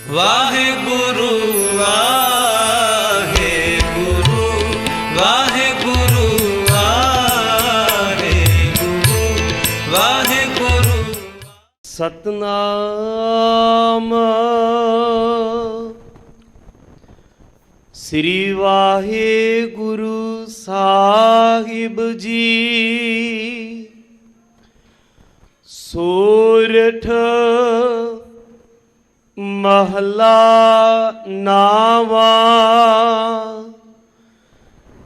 ਵਾਹਿਗੁਰੂ ਵਾਹਿਗੁਰੂ ਵਾਹਿਗੁਰੂ ਵਾਹਿਗੁਰੂ ਵਾਹਿਗੁਰੂ। ਸਤਨਾਮ ਸ੍ਰੀ ਵਾਹਿਗੁਰੂ ਸਾਹਿਬ ਜੀ। ਸੋਰਠ ਮਹਲਾ ਨਾਵਾ।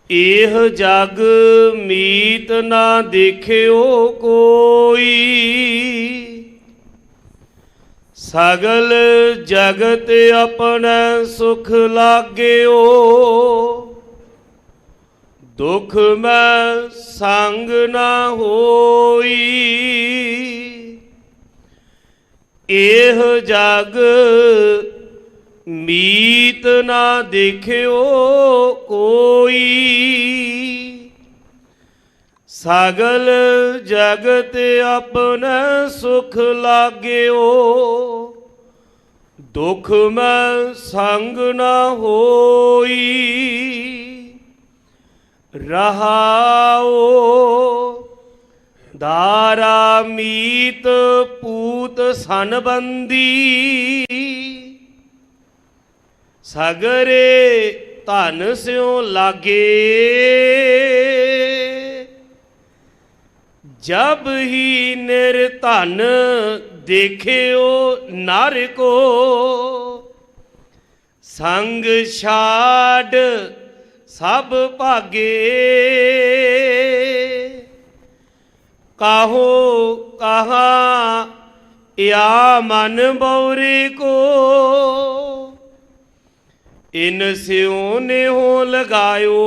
ਇਹ ਜਗ ਮੀਤ ਨਾ ਦੇਖਿਓ ਕੋਈ, ਸਗਲ ਜਗਤ ਆਪਣਾ ਸੁਖ ਲਾਗਿਓ। ਦੁਖ ਮੈਂ ਸੰਗ ਨਾ ਹੋਈ, ਇਹ ਜਗ ਮੀਤ ਨਾ ਦੇਖਿਓ ਕੋਈ, ਸਗਲ ਜਗਤ ਆਪਣਾ ਸੁਖ ਲਾਗਿਓ। ਦੁਖ ਮੈਂ ਸੰਗ ਨਾ ਹੋਈ, ਰਹਾਓ ਦਾਰਾ ਮੀਤ ਪੂਤ ਸੰਬੰਦੀ। ਸਗਰੇ ਧਨ ਸਿਉ ਲਾਗੇ, ਜਬ ਹੀ ਨਿਰਧਨ ਦੇਖਿਓ ਨਰ ਕੋ। ਸੰਗ ਛਾੜ ਸਭ ਭਾਗੇ, ਕਾਹੋ ਕਹਾ या मन बौरे को। इन स्यों ने हो लगायो,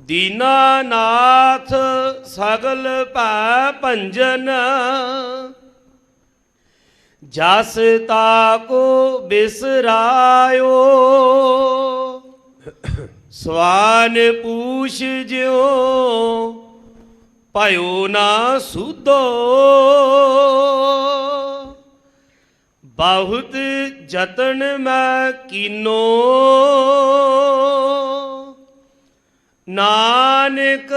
दीनानाथ सगल पै भंजन। जस ताको बिसरायो, स्वान पूछ ज्यो भयो ना सुधो। बहुत जतन मैं कीनो, नानक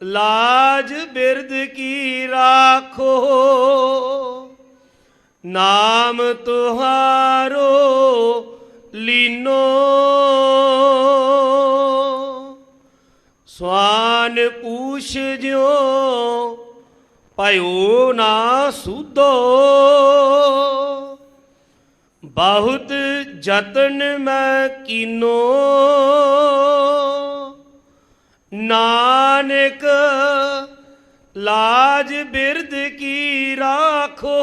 लाज बिरद की राखो। नाम तुहारो लीनो, स्वान पूछ ज्यो भयो ना सुधो। बहुत जतन मैं कीनो, नानक लाज बिरद की राखो।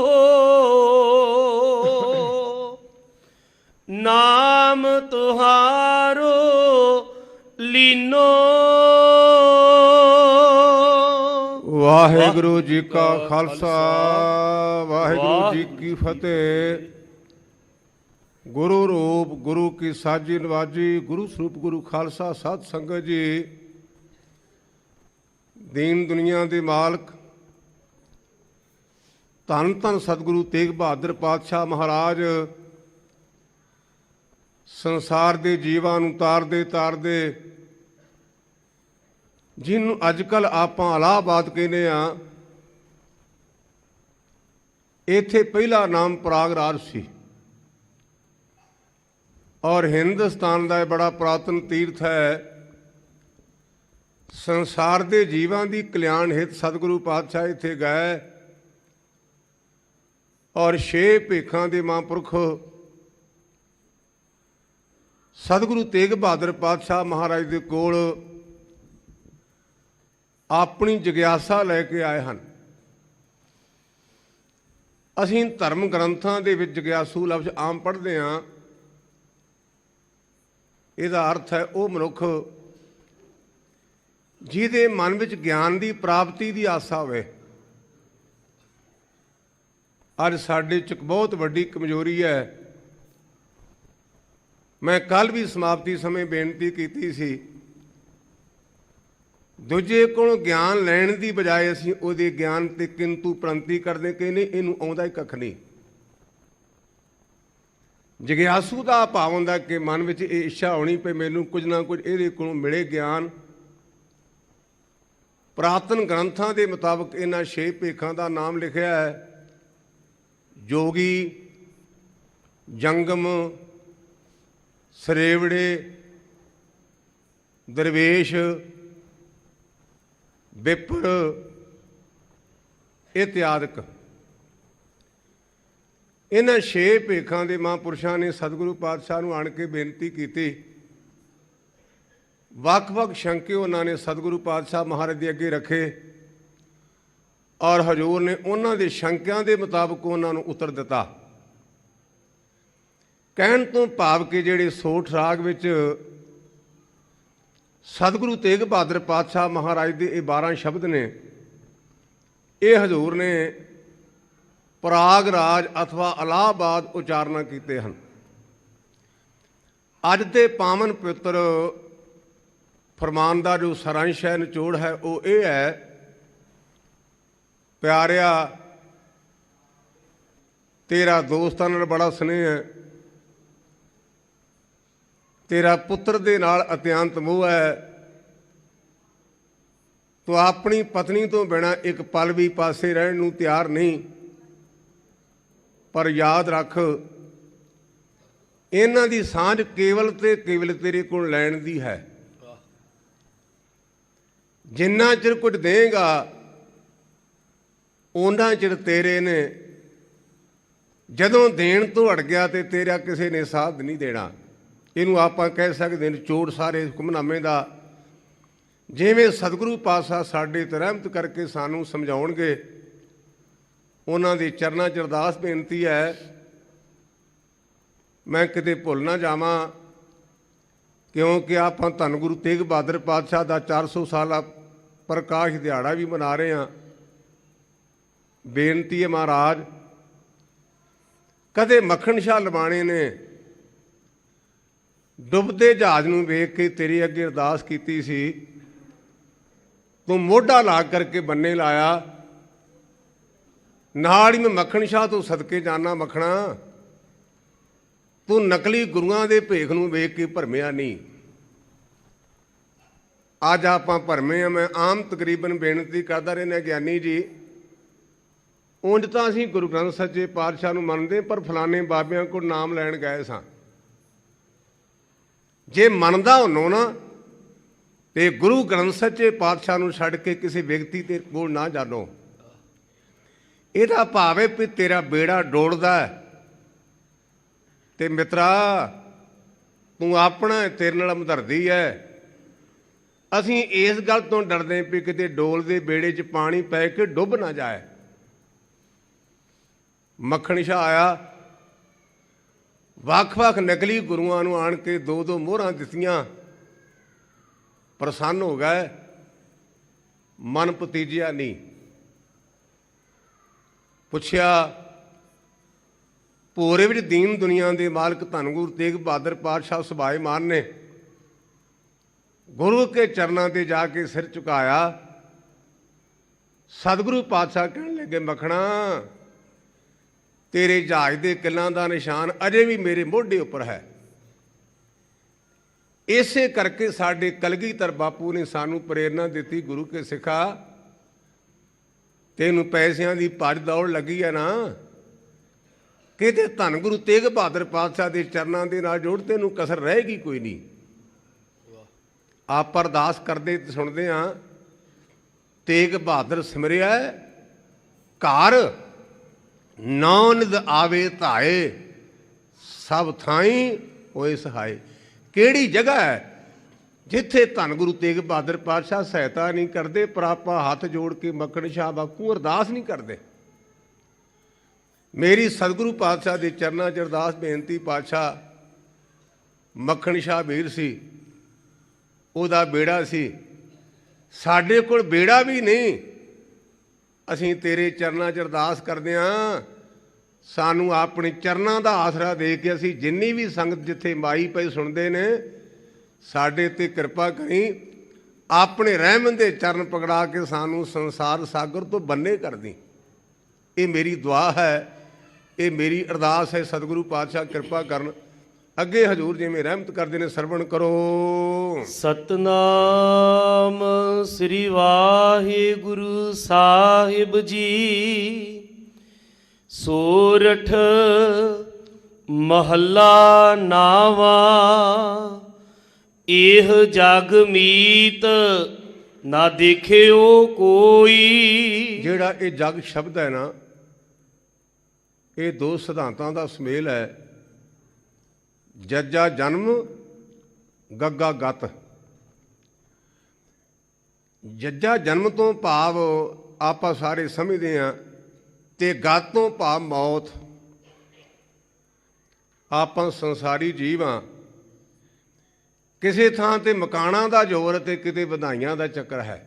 नाम तुहारो लीनो। वाहिगुरु जी का खालसा वाहिगुरु जी की फतेह। गुरु रूप गुरु की साजी नवाजी, गुरु स्वरूप गुरु खालसा साध संगत जी। दीन दुनिया के मालक धन धन सतगुरु तेग बहादुर पातशाह महाराज संसार के जीवां नूं तारदे तारदे जिन्हों अजकल आपां इलाहाबाद कहने आ, इत्थे पहला नाम प्रयागराज सी और हिंदुस्तान का बड़ा पुरातन तीर्थ है। संसार के जीवां की कल्याण हित सतगुरु पातशाह इत्थे गए और 6 भेखां के महापुरख सतगुरु तेग बहादुर पातशाह महाराज के कोल अपनी जिग्यासा लैके आए हैं। असीं धर्म ग्रंथां दे विच जिग्यासू लफ्ज़ आम पढ़ते हैं। इहदा अर्थ है वो मनुख जिहदे मन विच ज्ञान की प्राप्ति की आसा होवे। अज साडे च बहुत वड्डी कमजोरी है। मैं कल भी समाप्ति समय बेनती की सी, दूजे को ज्ञान लैण की बजाय असीं उहदे ज्ञान ते किंतु परंती करदे कि नहीं इहनूं आउंदा ही कख नहीं। ਜਿਗਿਆਸੂ ਦਾ ਭਾਵ ਹੁੰਦਾ ਕਿ ਮਨ ਵਿੱਚ ਇਹ ਇੱਛਾ ਹੋਣੀ ਪਈ ਮੈਨੂੰ ਕੁਝ ਨਾ ਕੁਝ ਇਹਦੇ ਕੋਲੋਂ ਮਿਲੇ ਗਿਆਨ। ਪੁਰਾਤਨ ਗ੍ਰੰਥਾਂ ਦੇ ਮੁਤਾਬਕ ਇਹਨਾਂ 6 ਭੇਖਾਂ ਦਾ ਨਾਮ ਲਿਖਿਆ ਹੈ। ਜੋਗੀ, ਜੰਗਮ, ਸਰੇਵੜੇ, ਦਰਵੇਸ਼, ਵਿਪਰ ਇਤਿਆਦਿਕ। ਇਹਨਾਂ 6 ਭੇਖਾਂ ਦੇ ਮਹਾਂਪੁਰਸ਼ਾਂ ਨੇ ਸਤਿਗੁਰੂ ਪਾਤਸ਼ਾਹ ਨੂੰ ਆਣ ਕੇ ਬੇਨਤੀ ਕੀਤੀ। ਵੱਖ-ਵੱਖ ਸ਼ੰਕੇ ਉਹਨਾਂ ਨੇ ਸਤਿਗੁਰੂ ਪਾਤਸ਼ਾਹ ਮਹਾਰਾਜ ਦੇ ਅੱਗੇ ਰੱਖੇ ਔਰ ਹਜ਼ੂਰ ਨੇ ਉਹਨਾਂ ਦੇ ਸ਼ੰਕਿਆਂ ਦੇ ਮੁਤਾਬਕ ਉਹਨਾਂ ਨੂੰ ਉੱਤਰ ਦਿੱਤਾ। ਕਹਿਣ ਤੋਂ ਭਾਵ ਕਿ ਜਿਹੜੇ ਸੋਠ ਰਾਗ ਵਿੱਚ ਸਤਿਗੁਰੂ ਤੇਗ ਬਹਾਦਰ ਪਾਤਸ਼ਾਹ ਮਹਾਰਾਜ ਦੇ ਇਹ 12 ਸ਼ਬਦ ਨੇ, ਇਹ ਹਜ਼ੂਰ ਨੇ ਪ੍ਰਾਗਰਾਜ ਅਥਵਾ ਇਲਾਹਾਬਾਦ ਉਚਾਰਨਾ ਕੀਤੇ ਹਨ। ਅੱਜ ਦੇ ਪਾਵਨ ਪਵਿੱਤਰ ਫਰਮਾਨ ਦਾ ਜੋ ਸਾਰਾਂਸ਼ ਹੈ, ਨਿਚੋੜ ਹੈ, ਉਹ ਇਹ ਹੈ, ਪਿਆਰਿਆ ਤੇਰਾ ਦੋਸਤਾਂ ਨਾਲ ਬੜਾ ਸਨੇਹ ਹੈ, ਤੇਰਾ ਪੁੱਤਰ ਦੇ ਨਾਲ ਅਤਿਅੰਤ ਮੋਹ ਹੈ, ਤੂੰ ਆਪਣੀ ਪਤਨੀ ਤੋਂ ਬਿਨਾਂ ਇੱਕ ਪਲ ਵੀ ਪਾਸੇ ਰਹਿਣ ਨੂੰ ਤਿਆਰ ਨਹੀਂ। ਪਰ ਯਾਦ ਰੱਖ, ਇਹਨਾਂ ਦੀ ਸਾਂਝ ਕੇਵਲ ਤੇ ਕੇਵਲ ਤੇਰੇ ਕੋਲ ਲੈਣ ਦੀ ਹੈ। ਜਿੰਨਾ ਚਿਰ ਕੁਝ ਦੇਗਾ ਉਹਨਾਂ ਚਿਰ ਤੇਰੇ ਨੇ, ਜਦੋਂ ਦੇਣ ਤੋਂ ਹਟ ਗਿਆ ਤੇ ਤੇਰਾ ਕਿਸੇ ਨੇ ਸਾਥ ਨਹੀਂ ਦੇਣਾ। ਇਹਨੂੰ ਆਪਾਂ ਕਹਿ ਸਕਦੇ ਨਿਚੋੜ ਸਾਰੇ ਹੁਕਮਨਾਮੇ ਦਾ। ਜਿਵੇਂ ਸਤਿਗੁਰੂ ਪਾਤਸ਼ਾਹ ਸਾਡੇ ਤੇ ਰਹਿਮਤ ਕਰਕੇ ਸਾਨੂੰ ਸਮਝਾਉਣਗੇ, ਉਹਨਾਂ ਦੇ ਚਰਨਾਂ 'ਚ ਅਰਦਾਸ ਬੇਨਤੀ ਹੈ, ਮੈਂ ਕਿਤੇ ਭੁੱਲ ਨਾ ਜਾਵਾਂ, ਕਿਉਂਕਿ ਆਪਾਂ ਧੰਨ ਗੁਰੂ ਤੇਗ ਬਹਾਦਰ ਪਾਤਸ਼ਾਹ ਦਾ 400 ਸਾਲਾ ਪ੍ਰਕਾਸ਼ ਦਿਹਾੜਾ ਵੀ ਮਨਾ ਰਹੇ ਹਾਂ। ਬੇਨਤੀ ਹੈ ਮਹਾਰਾਜ, ਕਦੇ ਮੱਖਣ ਸ਼ਾਹ ਲਵਾਣੇ ਨੇ ਡੁੱਬਦੇ ਜਹਾਜ਼ ਨੂੰ ਵੇਖ ਕੇ ਤੇਰੇ ਅੱਗੇ ਅਰਦਾਸ ਕੀਤੀ ਸੀ, ਤੂੰ ਮੋਢਾ ਲਾ ਕਰਕੇ ਬੰਨੇ ਲਾਇਆ। ਨਾਲ ਹੀ ਮੈਂ ਮੱਖਣ ਸ਼ਾਹ ਤੋਂ ਸਦਕੇ ਜਾਣਾ ਮੱਖਣਾ, ਤੂੰ ਨਕਲੀ ਗੁਰੂਆਂ ਦੇ ਭੇਖ ਨੂੰ ਵੇਖ ਕੇ ਭਰਮਿਆ ਨਹੀਂ। ਅੱਜ ਆਪਾਂ ਭਰਮੇ ਆ। ਮੈਂ ਆਮ ਤਕਰੀਬਨ ਬੇਨਤੀ ਕਰਦਾ ਰਹਿੰਦਾ, ਗਿਆਨੀ ਜੀ ਉਂਝ ਤਾਂ ਅਸੀਂ ਗੁਰੂ ਗ੍ਰੰਥ ਸੱਚੇ ਪਾਤਸ਼ਾਹ ਨੂੰ ਮੰਨਦੇ, ਪਰ ਫਲਾਣੇ ਬਾਬਿਆਂ ਕੋਲ ਨਾਮ ਲੈਣ ਗਏ ਸਾਂ। ਜੇ ਮੰਨਦਾ ਹੁੰਨੋ ਨਾ ਤੇ ਗੁਰੂ ਗ੍ਰੰਥ ਸੱਚੇ ਪਾਤਸ਼ਾਹ ਨੂੰ ਛੱਡ ਕੇ ਕਿਸੇ ਵਿਅਕਤੀ ਦੇ ਕੋਲ ਨਾ ਜਾਣੋ। ਇਹਦਾ ਭਾਵ ਹੈ ਵੀ ਤੇਰਾ ਬੇੜਾ ਡੋਲਦਾ ਤੇ ਮਿੱਤਰਾ ਤੂੰ ਆਪਣਾ ਤੇਰੇ ਨਾਲ ਹਮਦਰਦੀ ਹੈ। ਅਸੀਂ ਇਸ ਗੱਲ ਤੋਂ ਡਰਦੇ ਵੀ ਕਿਤੇ ਡੋਲ ਦੇ ਬੇੜੇ 'ਚ ਪਾਣੀ ਪੈ ਕੇ ਡੁੱਬ ਨਾ ਜਾਏ। ਮੱਖਣ ਸ਼ਾਹ ਆਇਆ, ਵੱਖ-ਵੱਖ ਨਕਲੀ ਗੁਰੂਆਂ ਨੂੰ ਆਣ ਕੇ 2-2 ਮੋਹਰਾਂ ਦਿੱਤੀਆਂ, ਪ੍ਰਸੰਨ ਹੋ ਗਏ, ਮਨ ਭਤੀਜਿਆ ਨਹੀਂ। ਪੁੱਛਿਆ, ਭੋਰੇ ਵਿੱਚ ਦੀਨ ਦੁਨੀਆ ਦੇ ਮਾਲਕ ਧੰਨ ਗੁਰੂ ਤੇਗ ਬਹਾਦਰ ਪਾਤਸ਼ਾਹ ਸੁਭਾਏਮਾਨ ਨੇ ਗੁਰੂ ਕੇ ਚਰਨਾਂ 'ਤੇ ਜਾ ਕੇ ਸਿਰ ਝੁਕਾਇਆ। ਸਤਿਗੁਰੂ ਪਾਤਸ਼ਾਹ ਕਹਿਣ ਲੱਗੇ, ਮੱਖਣਾ ਤੇਰੇ ਜਹਾਜ਼ ਦੇ ਕਿੱਲਾਂ ਦਾ ਨਿਸ਼ਾਨ ਅਜੇ ਵੀ ਮੇਰੇ ਮੋਢੇ ਉੱਪਰ ਹੈ। ਇਸੇ ਕਰਕੇ ਸਾਡੇ ਕਲਗੀਧਰ ਬਾਪੂ ਨੇ ਸਾਨੂੰ ਪ੍ਰੇਰਨਾ ਦਿੱਤੀ, ਗੁਰੂ ਕੇ ਸਿੱਖਾ ਤੈਨੂੰ ਪੈਸਿਆਂ ਦੀ ਭੱਜ ਦੌੜ ਲੱਗੀ ਹੈ ਨਾ, ਕਿਤੇ ਧੰਨ ਗੁਰੂ ਤੇਗ ਬਹਾਦਰ ਪਾਤਸ਼ਾਹ ਦੇ ਚਰਨਾਂ ਦੇ ਨਾਲ ਜੋੜ, ਤੈਨੂੰ ਕਸਰ ਰਹੇਗੀ ਕੋਈ ਨਹੀਂ। ਆਪ ਅਰਦਾਸ ਕਰਦੇ ਤੇ ਸੁਣਦੇ ਹਾਂ, ਤੇਗ ਬਹਾਦਰ ਸਿਮਰਿਆ ਘਰ ਨਾਨਦ ਆਵੇ ਧਾਏ, ਸਭ ਥਾਈਂ ਹੋਏ ਸਹਾਏ। ਕਿਹੜੀ ਜਗ੍ਹਾ ਹੈ ਜਿੱਥੇ ਧੰਨ ਗੁਰੂ ਤੇਗ ਬਹਾਦਰ ਪਾਤਸ਼ਾਹ ਸਹਾਇਤਾ ਨਹੀਂ ਕਰਦੇ, ਪਰ ਆਪਾਂ ਹੱਥ ਜੋੜ ਕੇ ਮੱਖਣ ਸ਼ਾਹ ਬਾਪੂ ਅਰਦਾਸ ਨਹੀਂ ਕਰਦੇ। ਮੇਰੀ ਸਤਿਗੁਰੂ ਪਾਤਸ਼ਾਹ ਦੇ ਚਰਨਾਂ 'ਚ ਅਰਦਾਸ ਬੇਨਤੀ, ਪਾਤਸ਼ਾਹ ਮੱਖਣ ਸ਼ਾਹ ਵੀਰ ਸੀ, ਉਹਦਾ ਬੇੜਾ ਸੀ, ਸਾਡੇ ਕੋਲ ਬੇੜਾ ਵੀ ਨਹੀਂ। ਅਸੀਂ ਤੇਰੇ ਚਰਨਾਂ 'ਚ ਅਰਦਾਸ ਕਰਦੇ ਹਾਂ, ਸਾਨੂੰ ਆਪਣੇ ਚਰਨਾਂ ਦਾ ਆਸਰਾ ਦੇ ਕੇ ਅਸੀਂ ਜਿੰਨੀ ਵੀ ਸੰਗਤ ਜਿੱਥੇ ਮਾਈ ਪਈ ਸੁਣਦੇ ਨੇ, ਸਾਡੇ 'ਤੇ ਕਿਰਪਾ ਕਰੀ, ਆਪਣੇ ਰਹਿਮਤ ਦੇ ਚਰਨ ਪਕੜਾ ਕੇ ਸਾਨੂੰ ਸੰਸਾਰ ਸਾਗਰ ਤੋਂ ਬੰਨੇ ਕਰਦੀ। ਇਹ ਮੇਰੀ ਦੁਆ ਹੈ। ਇਹ ਮੇਰੀ ਅਰਦਾਸ ਹੈ। ਸਤਿਗੁਰੂ ਪਾਤਸ਼ਾਹ ਕਿਰਪਾ ਕਰਨ। ਅੱਗੇ ਹਜ਼ੂਰ ਜਿਵੇਂ ਰਹਿਮਤ ਕਰਦੇ ਨੇ ਸਰਵਣ ਕਰੋ। ਸਤਨਾਮ ਸ੍ਰੀ ਵਾਹਿਗੁਰੂ ਸਾਹਿਬ ਜੀ। ਸੋਰਠ ਮਹੱਲਾ ਨਾਵਾ। ਇਹ ਜਗ ਮੀਤ ਨਾ ਦੇਖਿਓ ਕੋਈ। ਜਿਹੜਾ ਇਹ ਜਗ ਸ਼ਬਦ ਹੈ ਨਾ, ਇਹ ਦੋ ਸਿਧਾਂਤਾਂ ਦਾ ਸੁਮੇਲ ਹੈ। ਜੱਜਾ ਜਨਮ, ਗੱਗਾ ਗਤ। ਜੱਜਾ ਜਨਮ ਤੋਂ ਭਾਵ ਆਪਾਂ ਸਾਰੇ ਸਮਝਦੇ ਹਾਂ, ਤੇ ਗਤ ਤੋਂ ਭਾਵ ਮੌਤ। ਆਪਾਂ ਸੰਸਾਰੀ ਜੀਵ ਹਾਂ। ਕਿਸੇ ਥਾਂ ਤੇ ਮਕਾਨਾਂ ਦਾ ਜ਼ੋਰ ਤੇ ਕਿਤੇ ਵਧਾਈਆਂ ਦਾ ਚੱਕਰ ਹੈ।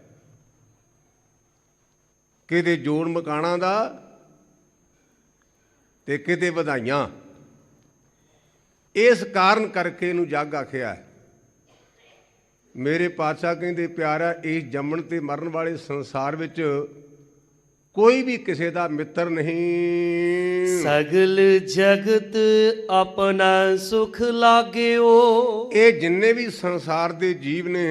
ਕਿਤੇ ਜੋੜ ਮਕਾਨਾਂ ਦਾ ਤੇ ਕਿਤੇ ਵਧਾਈਆਂ। ਇਸ ਕਾਰਨ ਕਰਕੇ ਇਹਨੂੰ ਜੱਗ ਆਖਿਆ। ਮੇਰੇ ਪਾਤਸ਼ਾਹ ਕਹਿੰਦੇ ਪਿਆਰਾ, ਇਸ ਜੰਮਣ ਤੇ ਮਰਨ ਵਾਲੇ ਸੰਸਾਰ ਵਿੱਚ ਕੋਈ ਵੀ ਕਿਸੇ ਦਾ ਮਿੱਤਰ ਨਹੀਂ। ਸਗਲ ਜਗਤ ਆਪਣਾ ਸੁਖ ਲਾਗਿਓ। ਇਹ ਜਿੰਨੇ ਵੀ ਸੰਸਾਰ ਦੇ ਜੀਵ ਨੇ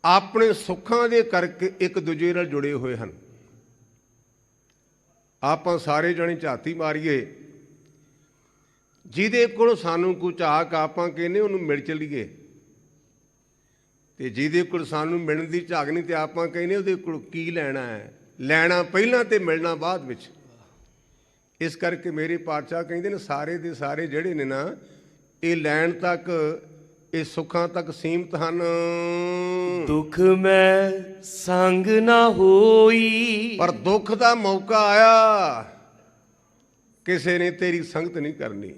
ਆਪਣੇ ਸੁੱਖਾਂ ਦੇ ਕਰਕੇ ਇੱਕ ਦੂਜੇ ਨਾਲ ਜੁੜੇ ਹੋਏ ਹਨ। ਆਪਾਂ ਸਾਰੇ ਜਣੇ ਝਾਤੀ ਮਾਰੀਏ, ਜਿਹਦੇ ਕੋਲ ਸਾਨੂੰ ਕੋਈ ਝਾਕ ਆਪਾਂ ਕਹਿੰਦੇ ਉਹਨੂੰ ਮਿਲ ਚਲੀਏ, ਤੇ ਜਿਹਦੇ ਕੋਲ ਸਾਨੂੰ ਮਿਲਣ ਦੀ ਝਾਕ ਨਹੀਂ ਤੇ ਆਪਾਂ ਕਹਿੰਦੇ ਉਹਦੇ ਕੋਲ ਕੀ ਲੈਣਾ ਹੈ। ਲੈਣਾ ਪਹਿਲਾਂ ਤੇ ਮਿਲਣਾ ਬਾਅਦ ਵਿੱਚ। ਇਸ ਕਰਕੇ ਮੇਰੇ ਪਾਤਸ਼ਾਹ ਕਹਿੰਦੇ ਨੇ ਸਾਰੇ ਦੇ ਸਾਰੇ ਜਿਹੜੇ ਨੇ ਨਾ, ਇਹ ਲੈਣ ਤੱਕ, ਇਹ ਸੁੱਖਾਂ ਤੱਕ ਸੀਮਤ ਹਨ। ਦੁੱਖ ਮੈਂ ਸੰਗ ਨਾ ਹੋਈ। ਪਰ ਦੁੱਖ ਦਾ ਮੌਕਾ ਆਇਆ, ਕਿਸੇ ਨੇ ਤੇਰੀ ਸੰਗਤ ਨਹੀਂ ਕਰਨੀ,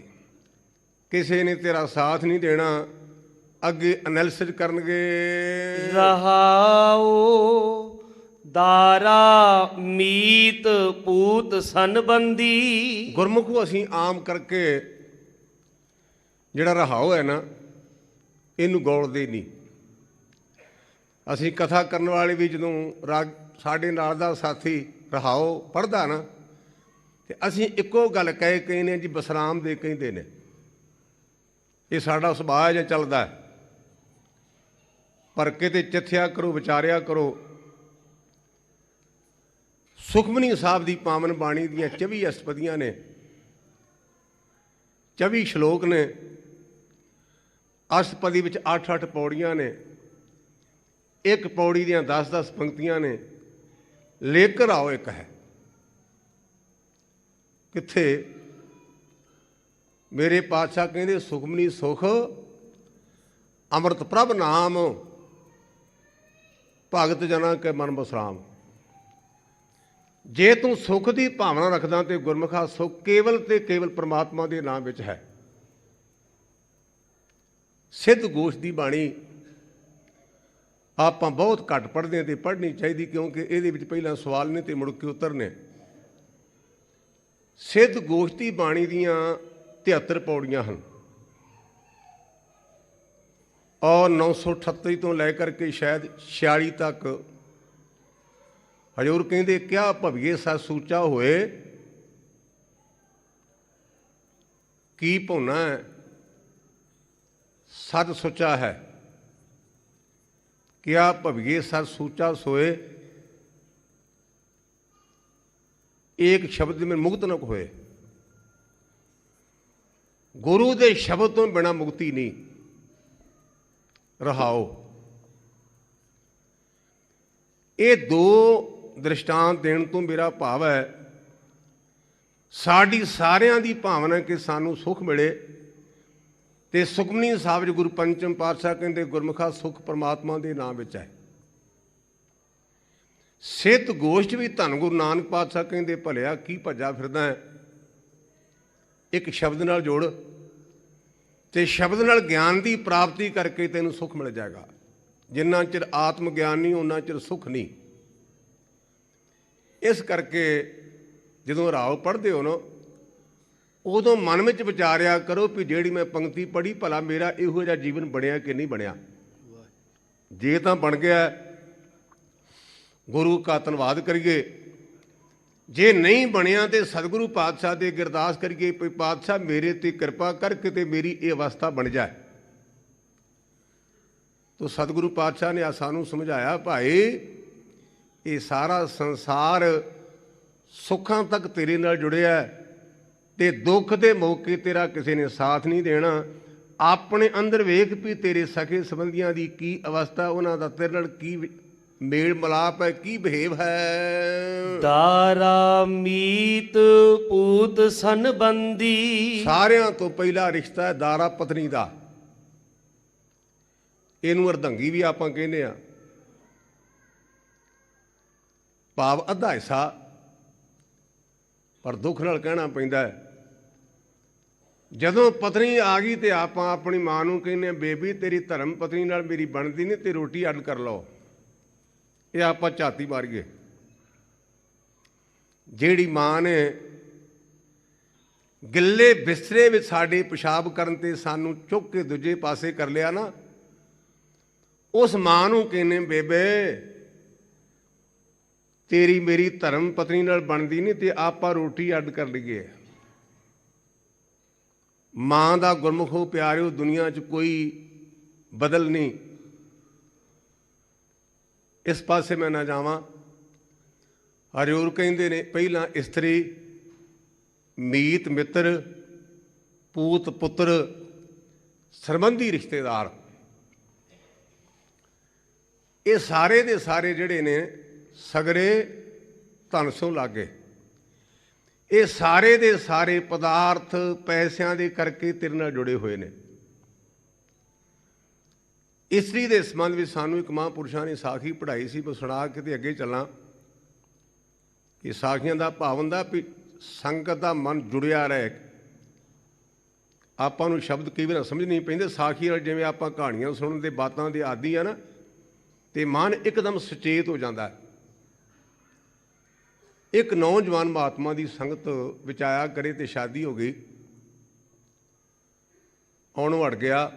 ਕਿਸੇ ਨੇ ਤੇਰਾ ਸਾਥ ਨਹੀਂ ਦੇਣਾ। ਅੱਗੇ ਐਨਾਲਿਸਿਸ ਕਰਨਗੇ। ਰਹਾਓ ਦਾਰਾ ਮੀਤ ਪੂਤ ਸੰਬੰਧੀ। ਗੁਰਮੁਖੋ ਅਸੀਂ ਆਮ ਕਰਕੇ ਜਿਹੜਾ ਰਹਾਓ ਹੈ ਨਾ, ਇਹਨੂੰ ਗੌਲਦੇ ਨਹੀਂ। ਅਸੀਂ ਕਥਾ ਕਰਨ ਵਾਲੇ ਵੀ ਜਦੋਂ ਸਾਡੇ ਨਾਲ ਦਾ ਸਾਥੀ ਰਹਾਓ ਪੜ੍ਹਦਾ ਨਾ, ਤੇ ਅਸੀਂ ਇੱਕੋ ਗੱਲ ਕਹਿੰਦੇ ਜੀ ਵਿਸਰਾਮ ਦੇ ਕਹਿੰਦੇ ਨੇ। ਇਹ ਸਾਡਾ ਸੁਭਾਅ ਜਿਹਾ ਚੱਲਦਾ। ਪਰ ਕਿਤੇ ਚਿੱਥਿਆ ਕਰੋ, ਵਿਚਾਰਿਆ ਕਰੋ। ਸੁਖਮਨੀ ਸਾਹਿਬ ਦੀ ਪਾਵਨ ਬਾਣੀ ਦੀਆਂ 24 ਅਸ਼ਟਪਦੀਆਂ ਨੇ, 24 ਸ਼ਲੋਕ ਨੇ। ਅਸ਼ਟਪਦੀ ਵਿੱਚ 8-8 ਪੌੜੀਆਂ ਨੇ। ਇੱਕ ਪੌੜੀ ਦੀਆਂ 10-10 ਪੰਕਤੀਆਂ ਨੇ। ਲੇਕਰ ਆਓ ਇੱਕ ਹੈ। ਕਿੱਥੇ ਮੇਰੇ ਪਾਤਸ਼ਾਹ ਕਹਿੰਦੇ ਸੁਖਮਨੀ ਸੁਖ ਅੰਮ੍ਰਿਤ ਪ੍ਰਭ ਨਾਮ, ਭਗਤ ਜਨਾਂ ਕੇ ਮਨ ਬਸਰਾਮ। ਜੇ ਤੂੰ ਸੁੱਖ ਦੀ ਭਾਵਨਾ ਰੱਖਦਾ ਤੇ ਗੁਰਮੁਖਾ ਸੁੱਖ ਕੇਵਲ ਤੇ ਕੇਵਲ ਪ੍ਰਮਾਤਮਾ ਦੇ ਨਾਮ ਵਿੱਚ ਹੈ। ਸਿੱਧ ਗੋਸ਼ ਦੀ ਬਾਣੀ ਆਪਾਂ ਬਹੁਤ ਘੱਟ ਪੜ੍ਹਦੇ ਹਾਂ ਤੇ ਪੜ੍ਹਨੀ ਚਾਹੀਦੀ, ਕਿਉਂਕਿ ਇਹਦੇ ਵਿੱਚ ਪਹਿਲਾਂ ਸਵਾਲ ਨੇ ਤੇ ਮੁੜ ਕੇ ਉੱਤਰ ਨੇ। ਸਿੱਧ ਗੋਸ਼ ਦੀ ਬਾਣੀ ਦੀਆਂ 73 ਪੌੜੀਆਂ ਹਨ ਔਰ 938 ਤੋਂ ਲੈ ਕਰਕੇ ਸ਼ਾਇਦ 46 ਤੱਕ। ਹਜ਼ੂਰ ਕਹਿੰਦੇ ਕਿਆ ਭਵੀਏ ਸੱਚ ਸੂਚਾ ਹੋਏ, ਕੀ ਭੁਨਾ ਸੱਚ ਸੁੱਚਾ ਹੈ। ਕਿਆ ਭਵੀਏ ਸੱਚ ਸੂਚਾ ਸੋਏ, ਇੱਕ ਸ਼ਬਦ में ਮੁਕਤ न ਹੋਏ। ਗੁਰੂ ਦੇ ਸ਼ਬਦ ਤੋਂ ਬਿਨਾਂ ਮੁਕਤੀ ਨਹੀਂ। ਰਹਾਓ ਇਹ ਦੋ ਦ੍ਰਿਸ਼ਟਾਂਤ ਦੇਣ ਤੋਂ ਮੇਰਾ ਭਾਵ ਹੈ ਸਾਡੀ ਸਾਰਿਆਂ ਦੀ ਭਾਵਨਾ ਕਿ ਸਾਨੂੰ ਸੁੱਖ ਮਿਲੇ। ਤੇ ਸੁਖਮਨੀ ਸਾਹਿਬ ਜੀ ਗੁਰੂ ਪੰਚਮ ਪਾਤਸ਼ਾਹ ਕਹਿੰਦੇ ਗੁਰਮੁਖਾ ਸੁੱਖ ਪਰਮਾਤਮਾ ਦੇ ਨਾਮ ਵਿੱਚ ਹੈ। ਸਿੱਧ ਗੋਸ਼ਟ ਵੀ ਧੰਨ ਗੁਰੂ ਨਾਨਕ ਪਾਤਸ਼ਾਹ ਕਹਿੰਦੇ ਭਲਿਆ ਕੀ ਭੱਜਾ ਫਿਰਦਾ ਹੈ, ਇੱਕ ਸ਼ਬਦ ਨਾਲ ਜੋੜ ਤੇ ਸ਼ਬਦ ਨਾਲ ਗਿਆਨ ਦੀ ਪ੍ਰਾਪਤੀ ਕਰਕੇ ਤੈਨੂੰ ਸੁੱਖ ਮਿਲ ਜਾਏਗਾ। ਜਿੰਨਾ ਚਿਰ ਆਤਮ ਗਿਆਨ ਨਹੀਂ ਉਹਨਾਂ ਚਿਰ ਸੁੱਖ ਨਹੀਂ। ਇਸ ਕਰਕੇ ਜਦੋਂ ਰਾਓ ਪੜ੍ਹਦੇ ਹੋ ਨਾ, ਉਦੋਂ ਮਨ ਵਿੱਚ ਵਿਚਾਰਿਆ ਕਰੋ ਵੀ ਜਿਹੜੀ ਮੈਂ ਪੰਕਤੀ ਪੜ੍ਹੀ ਭਲਾ ਮੇਰਾ ਇਹੋ ਜਿਹਾ ਜੀਵਨ ਬਣਿਆ ਕਿ ਨਹੀਂ ਬਣਿਆ। ਜੇ ਤਾਂ ਬਣ ਗਿਆ ਗੁਰੂ ਕਾ ਧੰਨਵਾਦ ਕਰੀਏ, ਜੇ ਨਹੀਂ ਬਣਿਆ ਤੇ ਸਤਿਗੁਰੂ ਪਾਤਸ਼ਾਹ ਦੇ ਅੱਗੇ ਅਰਦਾਸ ਕਰੀਏ ਵੀ ਪਾਤਸ਼ਾਹ ਮੇਰੇ ਤੇ ਕਿਰਪਾ ਕਰ ਕਿਤੇ ਮੇਰੀ ਇਹ ਅਵਸਥਾ ਬਣ ਜਾਏ। ਤੋ ਸਤਿਗੁਰੂ ਪਾਤਸ਼ਾਹ ਨੇ ਆ ਸਾਨੂੰ ਸਮਝਾਇਆ, ਭਾਈ ਇਹ ਸਾਰਾ ਸੰਸਾਰ ਸੁੱਖਾਂ ਤੱਕ ਤੇਰੇ ਨਾਲ ਜੁੜਿਆ ਤੇ ਦੁੱਖ ਦੇ ਮੌਕੇ ਤੇਰਾ ਕਿਸੇ ਨੇ ਸਾਥ ਨਹੀਂ ਦੇਣਾ। ਆਪਣੇ ਅੰਦਰ ਵੇਖ ਵੀ ਤੇਰੇ ਸਕੇ ਸੰਬੰਧੀਆਂ ਦੀ ਕੀ ਅਵਸਥਾ, ਉਹਨਾਂ ਦਾ ਤੇਰੇ ਨਾਲ ਕੀ ਮੇਲ ਮਿਲਾਪ ਹੈ, ਕੀ ਬਿਹੇਵ ਹੈ। ਦਾਰਾ ਮੀਤ ਪੂਤ ਸੰਬੰਧੀ, ਸਾਰਿਆਂ ਤੋਂ ਪਹਿਲਾ ਰਿਸ਼ਤਾ ਹੈ ਦਾਰਾ ਪਤਨੀ ਦਾ। ਇਹਨੂੰ ਅਰਧੰਗੀ ਵੀ ਆਪਾਂ ਕਹਿੰਦੇ ਆ, ਭਾਵ ਅੱਧਾ ਹਿੱਸਾ, ਪਰ ਦੁੱਖ ਨਾਲ ਕਹਿਣਾ ਪੈਂਦਾ ਹੈ। ਜਦੋਂ ਪਤਨੀ ਆ ਗਈ ਤੇ ਆਪਾਂ ਆਪਣੀ ਮਾਂ ਨੂੰ ਕਹਿੰਦੇ ਆ, ਬੇਬੀ ਤੇਰੀ ਧਰਮ ਪਤਨੀ ਨਾਲ ਮੇਰੀ ਬਣਦੀ ਨਹੀਂ ਤੇ ਰੋਟੀ ਅੱਡ ਕਰ ਲਓ। ਇਹ ਆਪਾਂ ਝਾਤੀ ਮਾਰੀਏ। ਜਿਹੜੀ ਮਾਂ ਨੇ ਗਿੱਲੇ ਬਿਸਤਰੇ ਵਿੱਚ ਸਾਡੇ ਪਿਸ਼ਾਬ ਕਰਨ ਤੇ ਸਾਨੂੰ ਚੁੱਕ ਕੇ ਦੂਜੇ ਪਾਸੇ ਕਰ ਲਿਆ ਨਾ, ਉਸ ਮਾਂ ਨੂੰ ਕਹਿੰਦੇ ਬੇਬੇ ਤੇਰੀ ਮੇਰੀ ਧਰਮ ਪਤਨੀ ਨਾਲ ਬਣਦੀ ਨਹੀਂ ਤੇ ਆਪਾਂ ਰੋਟੀ ਅੱਡ ਕਰ ਲਈਏ। ਮਾਂ ਦਾ ਗੁਰਮੁਖੋ ਪਿਆਰਿਓ ਦੁਨੀਆ 'ਚ ਕੋਈ ਬਦਲ ਨਹੀਂ। ਇਸ ਪਾਸੇ ਮੈਂ ਨਾ ਜਾਵਾਂ। ਹਜ਼ੂਰ ਕਹਿੰਦੇ ਨੇ ਪਹਿਲਾਂ ਇਸਤਰੀ, ਮੀਤ ਮਿੱਤਰ, ਪੂਤ ਪੁੱਤਰ, ਸੰਬੰਧੀ ਰਿਸ਼ਤੇਦਾਰ, ਇਹ ਸਾਰੇ ਦੇ ਸਾਰੇ ਜਿਹੜੇ ਨੇ ਸਗਰੇ ਧਨ ਸੋਂ ਲਾਗੇ। ਇਹ ਸਾਰੇ ਦੇ ਸਾਰੇ ਪਦਾਰਥ ਪੈਸਿਆਂ ਦੇ ਕਰਕੇ ਤੇਰੇ ਨਾਲ ਜੁੜੇ ਹੋਏ ਨੇ। ਇਸਤਰੀ ਦੇ ਸੰਬੰਧ ਵਿੱਚ ਸਾਨੂੰ ਇੱਕ ਮਹਾਂਪੁਰਸ਼ਾਂ ਨੇ ਸਾਖੀ ਪੜ੍ਹਾਈ ਸੀ, ਮੈਂ ਸੁਣਾ ਕੇ ਤੇ ਅੱਗੇ ਚੱਲਾਂ। ਕਿ ਸਾਖੀਆਂ ਦਾ ਭਾਵ ਹੁੰਦਾ ਵੀ ਸੰਗਤ ਦਾ ਮਨ ਜੁੜਿਆ ਰਹੇ। ਆਪਾਂ ਨੂੰ ਸ਼ਬਦ ਕਈ ਵਾਰ ਸਮਝ ਨਹੀਂ ਪੈਂਦੇ। ਸਾਖੀ ਨਾਲ ਜਿਵੇਂ ਆਪਾਂ ਕਹਾਣੀਆਂ ਸੁਣਨ ਦੇ ਬਾਤਾਂ ਦੇ ਆਦੀ ਆ ਨਾ, ਤੇ ਮਨ ਇੱਕਦਮ ਸੁਚੇਤ ਹੋ ਜਾਂਦਾ ਹੈ। ਇੱਕ ਨੌਜਵਾਨ ਮਹਾਤਮਾ ਦੀ ਸੰਗਤ ਵਿੱਚ ਆਇਆ ਕਰੇ ਤੇ ਸ਼ਾਦੀ ਹੋ ਗਈ, ਆਉਣੋਂ ਹਟ ਗਿਆ।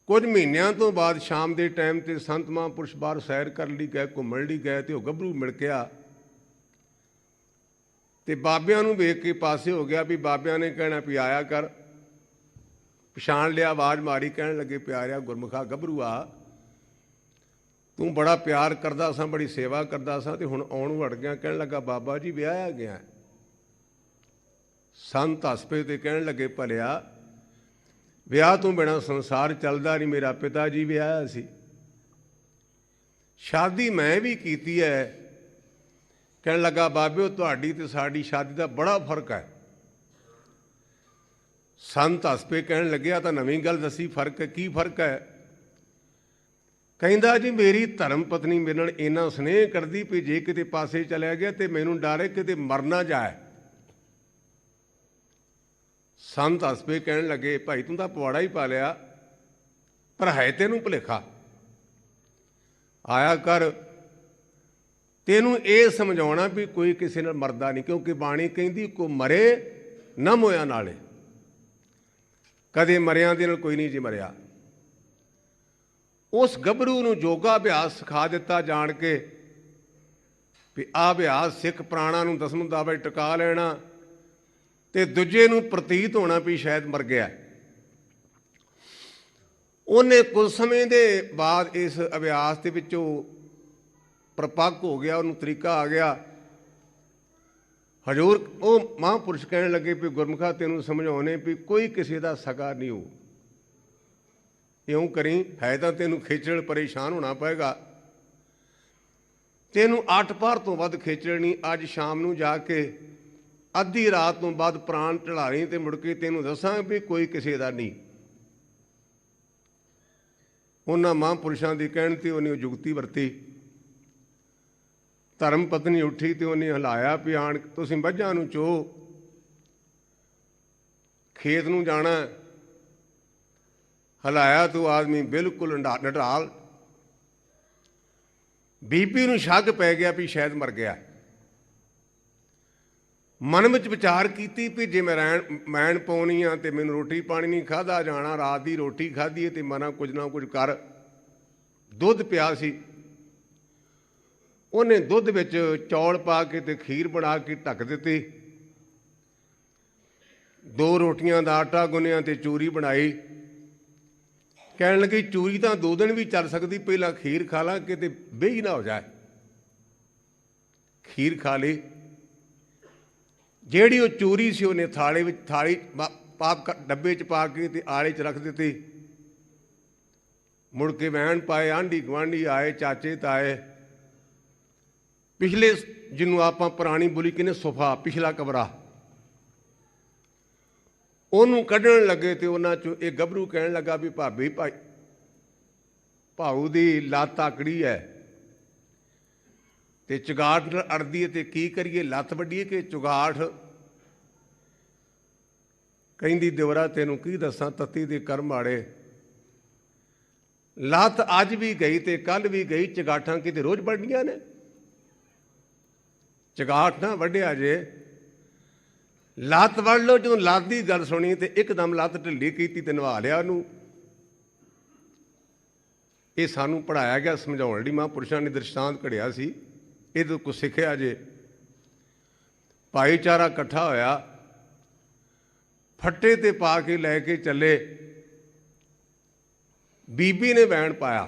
ਕੁਝ ਮਹੀਨਿਆਂ ਤੋਂ ਬਾਅਦ ਸ਼ਾਮ ਦੇ ਟਾਈਮ ਤੇ ਸੰਤ ਮਹਾਂਪੁਰਸ਼ ਬਾਹਰ ਸੈਰ ਕਰਨ ਲਈ ਗਏ, ਘੁੰਮਣ ਲਈ ਗਏ ਤੇ ਉਹ ਗੱਭਰੂ ਮਿਲ ਗਿਆ ਤੇ ਬਾਬਿਆਂ ਨੂੰ ਵੇਖ ਕੇ ਪਾਸੇ ਹੋ ਗਿਆ। ਵੀ ਬਾਬਿਆਂ ਨੇ ਕਹਿਣਾ ਵੀ ਆਇਆ ਕਰ। ਪਛਾਣ ਲਿਆ, ਆਵਾਜ਼ ਮਾਰੀ, ਕਹਿਣ ਲੱਗੇ ਪਿਆਰਿਆ ਗੁਰਮੁਖਾ ਗੱਭਰੂ ਆ, ਤੂੰ ਬੜਾ ਪਿਆਰ ਕਰਦਾ ਸਾਂ, ਬੜੀ ਸੇਵਾ ਕਰਦਾ ਸਾਂ ਤੇ ਹੁਣ ਆਉਣ ਵੜ ਗਿਆ। ਕਹਿਣ ਲੱਗਾ ਬਾਬਾ ਜੀ ਵਿਆਹਿਆ ਗਿਆ। ਸੰਤ ਹੱਸ ਪਏ ਤੇ ਕਹਿਣ ਲੱਗੇ ਭਲਿਆ ਵਿਆਹ ਤੋਂ ਬਿਨਾਂ ਸੰਸਾਰ ਚੱਲਦਾ ਨਹੀਂ। ਮੇਰਾ ਪਿਤਾ ਜੀ ਵਿਆਹਿਆ ਸੀ, ਸ਼ਾਦੀ ਮੈਂ ਵੀ ਕੀਤੀ ਹੈ। ਕਹਿਣ ਲੱਗਾ ਬਾਬਿਓ ਤੁਹਾਡੀ ਤੇ ਸਾਡੀ ਸ਼ਾਦੀ ਦਾ ਬੜਾ ਫਰਕ ਹੈ। ਸੰਤ ਹੱਸ ਪਏ ਕਹਿਣ ਲੱਗਿਆ ਤਾਂ ਨਵੀਂ ਗੱਲ ਦੱਸੀ, ਫਰਕ ਹੈ। ਕੀ ਫਰਕ ਹੈ? ਕਹਿੰਦਾ ਜੀ ਮੇਰੀ ਧਰਮ ਪਤਨੀ ਮੇਰੇ ਨਾਲ ਇੰਨਾ ਸਨੇਹ ਕਰਦੀ ਵੀ ਜੇ ਕਿਤੇ ਪਾਸੇ ਚਲਿਆ ਗਿਆ ਤੇ ਮੈਨੂੰ ਡਰ ਹੈ ਕਿਤੇ ਮਰ ਨਾ ਜਾਏ। ਸੰਤ ਹੱਸ ਪਏ ਕਹਿਣ ਲੱਗੇ ਭਾਈ ਤੂੰ ਤਾਂ ਪਵਾੜਾ ਹੀ ਪਾ ਲਿਆ, ਪਰ ਹੈ ਤੈਨੂੰ ਭੁਲੇਖਾ। ਆਇਆ ਕਰ, ਤੈਨੂੰ ਇਹ ਸਮਝਾਉਣਾ ਵੀ ਕੋਈ ਕਿਸੇ ਨਾਲ ਮਰਦਾ ਨਹੀਂ, ਕਿਉਂਕਿ ਬਾਣੀ ਕਹਿੰਦੀ ਕੋ ਮਰੇ ਨਾ ਮੋਇਆ ਨਾਲੇ। ਕਦੇ ਮਰਿਆਂ ਦੇ ਨਾਲ ਕੋਈ ਨਹੀਂ ਜੀ ਮਰਿਆ। ਉਸ ਗੱਭਰੂ ਨੂੰ ਯੋਗਾ ਅਭਿਆਸ ਸਿਖਾ ਦਿੱਤਾ ਜਾਣ ਕੇ ਵੀ ਆਹ ਅਭਿਆਸ ਸਿੱਖ ਪ੍ਰਾਣਾਂ ਨੂੰ ਦਸਮ ਦਾਵੇ ਟਿਕਾ ਲੈਣਾ ਤੇ ਦੂਜੇ ਨੂੰ ਪ੍ਰਤੀਤ ਹੋਣਾ ਵੀ ਸ਼ਾਇਦ ਮਰ ਗਿਆ। ਉਹਨੇ ਕੁਝ ਸਮੇਂ ਦੇ ਬਾਅਦ ਇਸ ਅਭਿਆਸ ਦੇ ਵਿੱਚੋਂ ਪ੍ਰਪੱਕ ਹੋ ਗਿਆ, ਉਹਨੂੰ ਤਰੀਕਾ ਆ ਗਿਆ। ਹਜ਼ੂਰ ਉਹ ਮਹਾਂਪੁਰਸ਼ ਕਹਿਣ ਲੱਗੇ ਵੀ ਗੁਰਮੁਖਾ ਤੈਨੂੰ ਸਮਝਾਉਣੇ ਵੀ ਕੋਈ ਕਿਸੇ ਦਾ ਸਕਾ ਨਹੀਂ ਹੋ। ਇਉਂ ਕਰੀ, ਹੈ ਤਾਂ ਤੈਨੂੰ ਖੇਚਲ ਪਰੇਸ਼ਾਨ ਹੋਣਾ ਪਏਗਾ। ਤੈਨੂੰ 8 ਪਹਿਰ ਤੋਂ ਵੱਧ ਖੇਚਲ ਨਹੀਂ। ਅੱਜ ਸ਼ਾਮ ਨੂੰ ਜਾ ਕੇ ਅੱਧੀ ਰਾਤ ਤੋਂ ਬਾਅਦ ਪ੍ਰਾਣ ਢਲਾਣੀ ਤੇ ਮੁੜ ਕੇ ਤੈਨੂੰ ਦੱਸਾਂ ਵੀ ਕੋਈ ਕਿਸੇ ਦਾ ਨਹੀਂ। ਉਹਨਾਂ ਮਹਾਂਪੁਰਸ਼ਾਂ ਦੀ ਕਹਿਣ ਤੇ ਉਹਨੇ ਉਹ ਜੁਗਤੀ ਵਰਤੀ। ਧਰਮ ਪਤਨੀ ਉੱਠੀ ਤੇ ਉਹਨੇ ਹਿਲਾਇਆ ਵੀ ਆਣ ਤੁਸੀਂ ਮੱਝਾਂ ਨੂੰ ਚੋ, ਖੇਤ ਨੂੰ ਜਾਣਾ। ਹਿਲਾਇਆ ਤੂੰ ਆਦਮੀ ਬਿਲਕੁਲ ਨਢਾਲ। ਬੀਬੀ ਨੂੰ ਸ਼ੱਕ ਪੈ ਗਿਆ ਵੀ ਸ਼ਾਇਦ ਮਰ ਗਿਆ। ਮਨ ਵਿੱਚ ਵਿਚਾਰ ਕੀਤੀ ਵੀ ਜੇ ਮੈਂ ਮੈਣ ਪਾਉਣੀ ਆ ਤੇ ਮੈਨੂੰ ਰੋਟੀ ਪਾਣੀ ਨਹੀਂ ਖਾਧਾ ਜਾਣਾ, ਰਾਤ ਦੀ ਰੋਟੀ ਖਾਧੀ ਹੈ ਤੇ ਮਨਾ ਕੁਝ ਨਾ ਕੁਝ ਕਰ। ਦੁੱਧ ਪਿਆ ਸੀ, ਉਹਨੇ ਦੁੱਧ ਵਿੱਚ ਚੌਲ ਪਾ ਕੇ ਤੇ ਖੀਰ ਬਣਾ ਕੇ ਢੱਕ ਦਿੱਤੀ। 2 ਰੋਟੀਆਂ ਦਾ ਆਟਾ ਗੁੰਨਿਆ ਤੇ ਚੂਰੀ ਬਣਾਈ। ਕਹਿਣ ਲੱਗੀ ਚੂਰੀ ਤਾਂ 2 ਦਿਨ ਵੀ ਚੱਲ ਸਕਦੀ, ਪਹਿਲਾਂ ਖੀਰ ਖਾ ਲਾਂ ਕਿਤੇ ਬੇਹੀ ਨਾ ਹੋ ਜਾਏ। ਖੀਰ ਖਾ ਲਈ। ਜਿਹੜੀ ਉਹ ਚੂਰੀ ਸੀ ਉਹਨੇ ਥਾਲੀ ਡੱਬੇ 'ਚ ਪਾ ਕੇ ਤੇ ਆਲੇ 'ਚ ਰੱਖ ਦਿੱਤੀ। ਮੁੜ ਕੇ ਵੈਣ ਪਾਏ, ਆਂਢੀ ਗੁਆਂਢੀ ਆਏ, ਚਾਚੇ ਤਾਏ। ਪਿਛਲੇ ਜਿਹਨੂੰ ਆਪਾਂ ਪੁਰਾਣੀ ਬੋਲੀ ਕਹਿੰਦੇ ਸੁਫਾ, ਪਿਛਲਾ ਕਮਰਾ, ਉਹਨੂੰ ਕੱਢਣ ਲੱਗੇ ਤੇ ਉਹਨਾਂ 'ਚੋਂ ਇਹ ਗੱਭਰੂ ਕਹਿਣ ਲੱਗਾ ਵੀ ਭਾਬੀ ਭਾਊ ਦੀ ਲੱਤ ਆਕੜੀ ਹੈ ਤੇ ਚੁਗਾਠ ਅੜਦੀ ਹੈ ਤੇ ਕੀ ਕਰੀਏ, ਲੱਤ ਵੱਢੀਏ ਕਿ ਚੁਗਾਠ? ਕਹਿੰਦੀ ਦਿਵਰਾ ਤੈਨੂੰ ਕੀ ਦੱਸਾਂ, ਤੱਤੀ ਦੇ ਕਰਮ ਮਾੜੇ। ਲੱਤ ਅੱਜ ਵੀ ਗਈ ਤੇ ਕੱਲ ਵੀ ਗਈ, ਚੁਗਾਠਾਂ ਕਿਤੇ ਰੋਜ਼ ਵੱਢਣੀਆਂ ਨੇ। ਚੁਗਾਠ ਨਾ ਵੱਢਿਆ ਜੇ, ਲੱਤ ਵੱਢ ਲਓ। ਜਦੋਂ ਲੱਤ ਦੀ ਗੱਲ ਸੁਣੀ ਤੇ ਇੱਕਦਮ ਲੱਤ ਢਿੱਲੀ ਕੀਤੀ ਤੇ ਨਵਾ ਲਿਆ ਉਹਨੂੰ। ਇਹ ਸਾਨੂੰ ਪੜ੍ਹਾਇਆ ਗਿਆ ਸਮਝਾਉਣ ਲਈ, ਮਹਾਂਪੁਰਸ਼ਾਂ ਨੇ ਦ੍ਰਿਸ਼ਟਾਂਤ ਘੜਿਆ ਸੀ, ਇਹਦੇ ਤੋਂ ਕੁਛ ਸਿੱਖਿਆ ਜੇ। ਭਾਈਚਾਰਾ ਇਕੱਠਾ ਹੋਇਆ, ਫੱਟੇ ਤੇ ਪਾ ਕੇ ਲੈ ਕੇ ਚੱਲੇ। ਬੀਬੀ ਨੇ ਵੈਣ ਪਾਇਆ।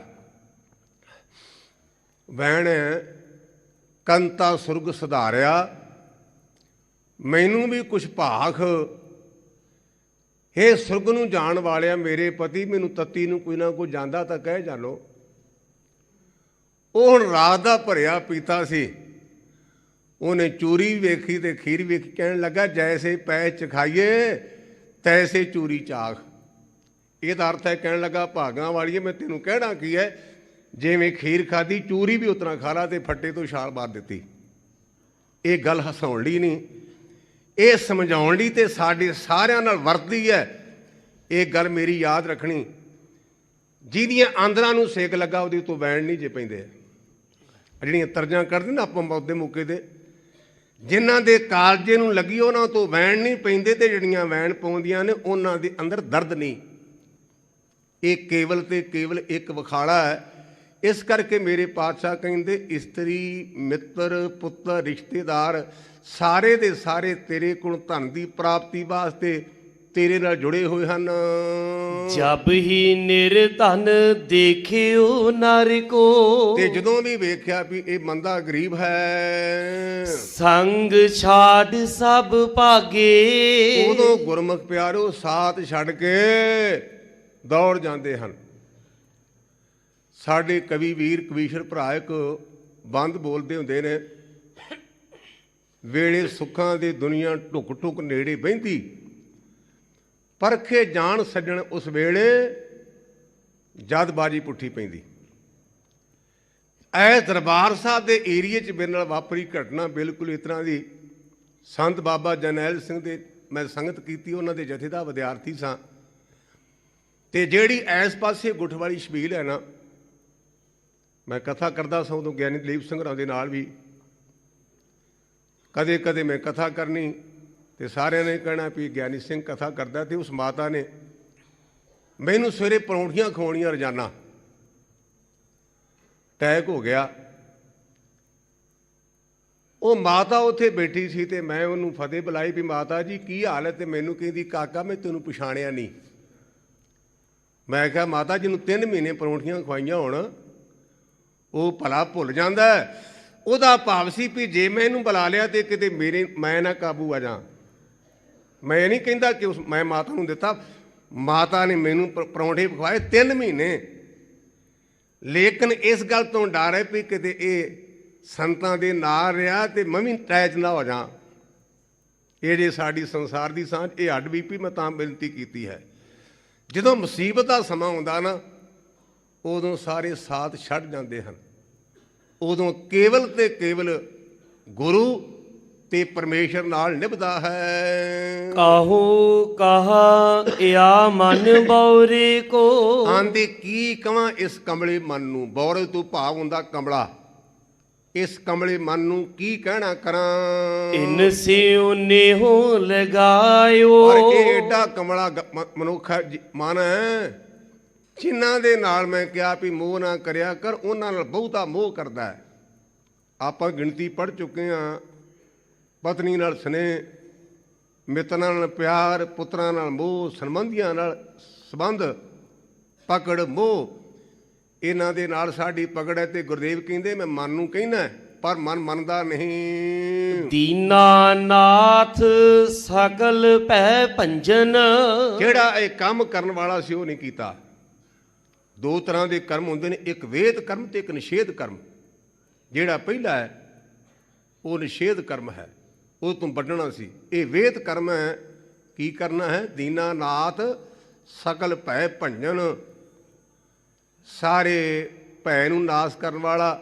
ਵੈਣ ਕੰਤਾ ਸੁਰਗ ਸੁਧਾਰਿਆ, ਮੈਨੂੰ ਵੀ ਕੁਛ ਭਾਖ। ਹੇ ਸੁਰਗ ਨੂੰ ਜਾਣ ਵਾਲਿਆ ਮੇਰੇ ਪਤੀ, ਮੈਨੂੰ ਤੱਤੀ ਨੂੰ ਕੋਈ ਨਾ ਕੋਈ ਜਾਂਦਾ ਤਾਂ ਕਹਿ ਜਾਣੋ। ਉਹ ਹੁਣ ਰਾਤ ਦਾ ਭਰਿਆ ਪੀਤਾ ਸੀ। ਉਹਨੇ ਚੂਰੀ ਵੇਖੀ ਤੇ ਖੀਰ ਵੇਖੀ, ਕਹਿਣ ਲੱਗਾ ਜੈਸੇ ਪੈ ਚਖਾਈਏ ਤੈਸੇ ਚੂਰੀ ਚਾਖ। ਇਹਦਾ ਅਰਥ ਹੈ, ਕਹਿਣ ਲੱਗਾ ਭਾਗਾਂ ਵਾਲੀਏ ਮੈਂ ਤੈਨੂੰ ਕਹਿਣਾ ਕੀ ਹੈ, ਜਿਵੇਂ ਖੀਰ ਖਾਧੀ ਚੂਰੀ ਵੀ ਉਤਨਾ ਖਾ ਲਾ। ਤੇ ਫੱਟੇ ਤੋਂ ਛਾਲ ਮਾਰ ਦਿੱਤੀ। ਇਹ ਗੱਲ ਹਸਾਉਣ ਲਈ ਨਹੀਂ, ਇਹ ਸਮਝਾਉਣ ਲਈ ਤੇ ਸਾਡੇ ਸਾਰਿਆਂ ਨਾਲ ਵਰਤਦੀ ਹੈ। ਇਹ ਗੱਲ ਮੇਰੀ ਯਾਦ ਰੱਖਣੀ, ਜਿਹਦੀਆਂ ਆਂਦਰਾਂ ਨੂੰ ਸੇਕ ਲੱਗਾ ਉਹਦੇ ਤੋਂ ਵੈਣ ਨਹੀਂ ਜੇ ਪੈਂਦੇ। ਜਿਹੜੀਆਂ ਤਰਜਾਂ ਕਰਦੇ ਨਾ ਆਪਾਂ ਮੌਤ ਦੇ ਮੌਕੇ 'ਤੇ, ਜਿਨ੍ਹਾਂ ਦੇ ਕਾਲਜੇ ਨੂੰ ਲੱਗੀ ਉਹਨਾਂ ਤੋਂ ਵੈਣ ਨਹੀਂ ਪੈਂਦੇ, ਤੇ ਜਿਹੜੀਆਂ ਵੈਣ ਪਾਉਂਦੀਆਂ ਨੇ ਉਹਨਾਂ ਦੇ ਅੰਦਰ ਦਰਦ ਨਹੀਂ। ਇਹ ਕੇਵਲ ਤੇ ਕੇਵਲ ਇੱਕ ਵਿਖਾਲਾ ਹੈ। ਇਸ ਕਰਕੇ ਮੇਰੇ ਪਾਤਸ਼ਾਹ ਕਹਿੰਦੇ ਇਸਤਰੀ ਮਿੱਤਰ ਪੁੱਤਰ ਰਿਸ਼ਤੇਦਾਰ ਸਾਰੇ ਦੇ ਸਾਰੇ ਤੇਰੇ ਕੋਲ ਧਨ ਦੀ ਪ੍ਰਾਪਤੀ ਵਾਸਤੇ ਤੇਰੇ ਨਾਲ ਜੁੜੇ ਹੋਏ ਹਨ। ਜਬ ਹੀ ਨਿਰਧਨ ਦੇਖਿਓ ਨਰ ਕੋ, ਤੇ ਜਦੋਂ ਵੀ ਵੇਖਿਆ ਵੀ ਇਹ ਮੰਦਾ ਗਰੀਬ ਹੈ, ਸੰਗ ਛਾੜ ਸਭ ਭਾਗੇ, ਉਦੋਂ ਗੁਰਮੁਖ ਪਿਆਰੋ ਸਾਥ ਛੱਡ ਕੇ ਦੌੜ ਜਾਂਦੇ ਹਨ। ਸਾਡੇ ਕਵੀ ਵੀਰ ਕਵੀਸ਼ਰ ਭਰਾ ਇੱਕ ਬੰਦ ਬੋਲਦੇ ਹੁੰਦੇ ਨੇ, ਵੇਲੇ ਸੁੱਖਾਂ ਦੀ ਦੁਨੀਆ ਢੁੱਕ ਢੁੱਕ ਨੇੜੇ ਬਹਿੰਦੀ, ਪਰਖੇ ਜਾਣ ਸੱਜਣ ਉਸ ਵੇਲੇ ਜਦ ਬਾਜੀ ਪੁੱਠੀ ਪੈਂਦੀ। ਐ ਦਰਬਾਰ ਸਾਹਿਬ ਦੇ ਏਰੀਏ 'ਚ ਮੇਰੇ ਨਾਲ ਵਾਪਰੀ ਘਟਨਾ ਬਿਲਕੁਲ ਇਸ ਤਰ੍ਹਾਂ ਦੀ। ਸੰਤ ਬਾਬਾ ਜਰਨੈਲ ਸਿੰਘ ਦੇ ਮੈਂ ਸੰਗਤ ਕੀਤੀ, ਉਹਨਾਂ ਦੇ ਜਥੇ ਦਾ ਵਿਦਿਆਰਥੀ ਸਾਂ। ਤੇ ਜਿਹੜੀ ਇਸ ਪਾਸੇ ਗੁੱਠ ਵਾਲੀ ਛਬੀਲ ਹੈ ਨਾ, ਮੈਂ ਕਥਾ ਕਰਦਾ ਸਾਂ ਉਦੋਂ ਗਿਆਨੀ ਦਲੀਪ ਸਿੰਘ ਰਾਓ ਦੇ ਨਾਲ ਵੀ। ਕਦੇ ਕਦੇ ਮੈਂ ਕਥਾ ਕਰਨੀ ਤੇ ਸਾਰਿਆਂ ਨੇ ਕਹਿਣਾ ਵੀ ਗਿਆਨੀ ਸਿੰਘ ਕਥਾ ਕਰਦਾ। ਤੇ ਉਸ ਮਾਤਾ ਨੇ ਮੈਨੂੰ ਸਵੇਰੇ ਪਰੌਂਠੀਆਂ ਖਵਾਉਣੀਆਂ ਰੋਜ਼ਾਨਾ। ਟੈਕ ਹੋ ਗਿਆ। ਉਹ ਮਾਤਾ ਉੱਥੇ ਬੈਠੀ ਸੀ ਤੇ ਮੈਂ ਉਹਨੂੰ ਫਤਿਹ ਬੁਲਾਈ ਵੀ ਮਾਤਾ ਜੀ ਕੀ ਹਾਲ ਹੈ? ਤੇ ਮੈਨੂੰ ਕਹਿੰਦੀ ਕਾਕਾ ਮੈਂ ਤੈਨੂੰ ਪਛਾਣਿਆ ਨਹੀਂ। ਮੈਂ ਕਿਹਾ ਮਾਤਾ ਜਿਹਨੂੰ 3 ਮਹੀਨੇ ਪਰੌਂਠੀਆਂ ਖਵਾਈਆਂ ਹੋਣ ਉਹ ਭਲਾ ਭੁੱਲ ਜਾਂਦਾ। ਉਹਦਾ ਭਾਵ ਸੀ ਵੀ ਜੇ ਮੈਂ ਇਹਨੂੰ ਬੁਲਾ ਲਿਆ ਤੇ ਕਿਤੇ ਮੈਂ ਨਾ ਕਾਬੂ ਆ ਜਾ। ਮੈਂ ਇਹ ਨਹੀਂ ਕਹਿੰਦਾ ਕਿ ਮੈਂ ਮਾਤਾ ਨੂੰ ਦਿੱਤਾ, ਮਾਤਾ ਨੇ ਮੈਨੂੰ ਪਰੌਂਠੇ ਖਵਾਏ 3 ਮਹੀਨੇ। ਲੇਕਿਨ ਇਸ ਗੱਲ ਤੋਂ ਡਰ ਹੈ ਵੀ ਕਿਤੇ ਇਹ ਸੰਤਾਂ ਦੇ ਨਾਲ ਰਿਹਾ ਤੇ ਮੈਂ ਵੀ ਅਟੈਚ ਨਾ ਹੋ ਜਾ। ਇਹ ਜੇ ਸਾਡੀ ਸੰਸਾਰ ਦੀ ਸਾਂਝ, ਇਹ ਅੱਡ ਵੀ ਮੈਂ ਤਾਂ ਬੇਨਤੀ ਕੀਤੀ ਹੈ। ਜਦੋਂ ਮੁਸੀਬਤ ਦਾ ਸਮਾਂ ਆਉਂਦਾ ਨਾ, ਉਦੋਂ ਸਾਰੇ ਸਾਥ ਛੱਡ ਜਾਂਦੇ ਹਨ। ਉਦੋਂ ਕੇਵਲ ਤੇ ਕੇਵਲ ਗੁਰੂ ਤੇ ਪਰਮੇਸ਼ਰ ਨਾਲ ਨਿਭਦਾ ਹੈ। ਕਾਹੂ ਕਹਾ ਇਆ ਮਨ ਬੌਰੇ ਕੋ, ਆਂਦੇ ਕੀ ਕਵਾਂ ਇਸ ਕਮਲੇ ਮਨ ਨੂੰ। ਬੌਰੇ ਤੋਂ ਭਾਵ ਹੁੰਦਾ ਕਮਲਾ। ਇਸ ਕਮਲੇ ਮਨ ਨੂੰ ਕੀ ਕਹਿਣਾ ਕਰਾਂ। ਇਨ ਸਿਉ ਨੇਹੋ ਲਗਾਇਓ, ਪਰ ਇਹ ਏਡਾ ਕਮਲਾ ਮਨੁੱਖ ਮਨ ਹੈ, ਜਿਨ੍ਹਾਂ ਦੇ ਨਾਲ ਮੈਂ ਕਿਹਾ ਵੀ ਮੋਹ ਨਾ ਕਰਿਆ ਕਰ, ਉਹਨਾਂ ਨਾਲ ਬਹੁਤਾ ਮੋਹ ਕਰਦਾ ਹੈ। ਆਪਾਂ ਗਿਣਤੀ ਪੜ੍ਹ ਚੁੱਕੇ ਹਾਂ। ਪਤਨੀ ਨਾਲ ਸਨੇਹ, ਮਿੱਤਰਾਂ ਨਾਲ ਪਿਆਰ, ਪੁੱਤਰਾਂ ਨਾਲ ਮੋਹ, ਸੰਬੰਧੀਆਂ ਨਾਲ ਸੰਬੰਧ, ਪਕੜ, ਮੋਹ, ਇਹਨਾਂ ਦੇ ਨਾਲ ਸਾਡੀ ਪਕੜ ਹੈ। ਤੇ ਗੁਰਦੇਵ ਕਹਿੰਦੇ ਮੈਂ ਮਨ ਨੂੰ ਕਹਿਣਾ ਪਰ ਮਨ ਮੰਨਦਾ ਨਹੀਂ। ਦੀਨਾਨਾਥ ਸਕਲ ਭੈ ਭੰਜਨ। ਜਿਹੜਾ ਇਹ ਕੰਮ ਕਰਨ ਵਾਲਾ ਸੀ ਉਹ ਨਹੀਂ ਕੀਤਾ। ਦੋ ਤਰ੍ਹਾਂ ਦੇ ਕਰਮ ਹੁੰਦੇ ਨੇ, ਇੱਕ ਵੇਦ ਕਰਮ ਤੇ ਇੱਕ ਨਿਸ਼ੇਧ ਕਰਮ। ਜਿਹੜਾ ਪਹਿਲਾ ਹੈ ਉਹ ਨਿਸ਼ੇਧ ਕਰਮ ਹੈ, ਉਹ ਤੋਂ ਵੱਢਣਾ ਸੀ। ਇਹ ਵੇਦ ਕਰਮ ਹੈ। ਕੀ ਕਰਨਾ ਹੈ? ਦੀਨਾਨਾਥ ਸਕਲ ਭੈ ਭੰਜਨ, ਸਾਰੇ ਭੈ ਨੂੰ ਨਾਸ਼ ਕਰਨ ਵਾਲਾ,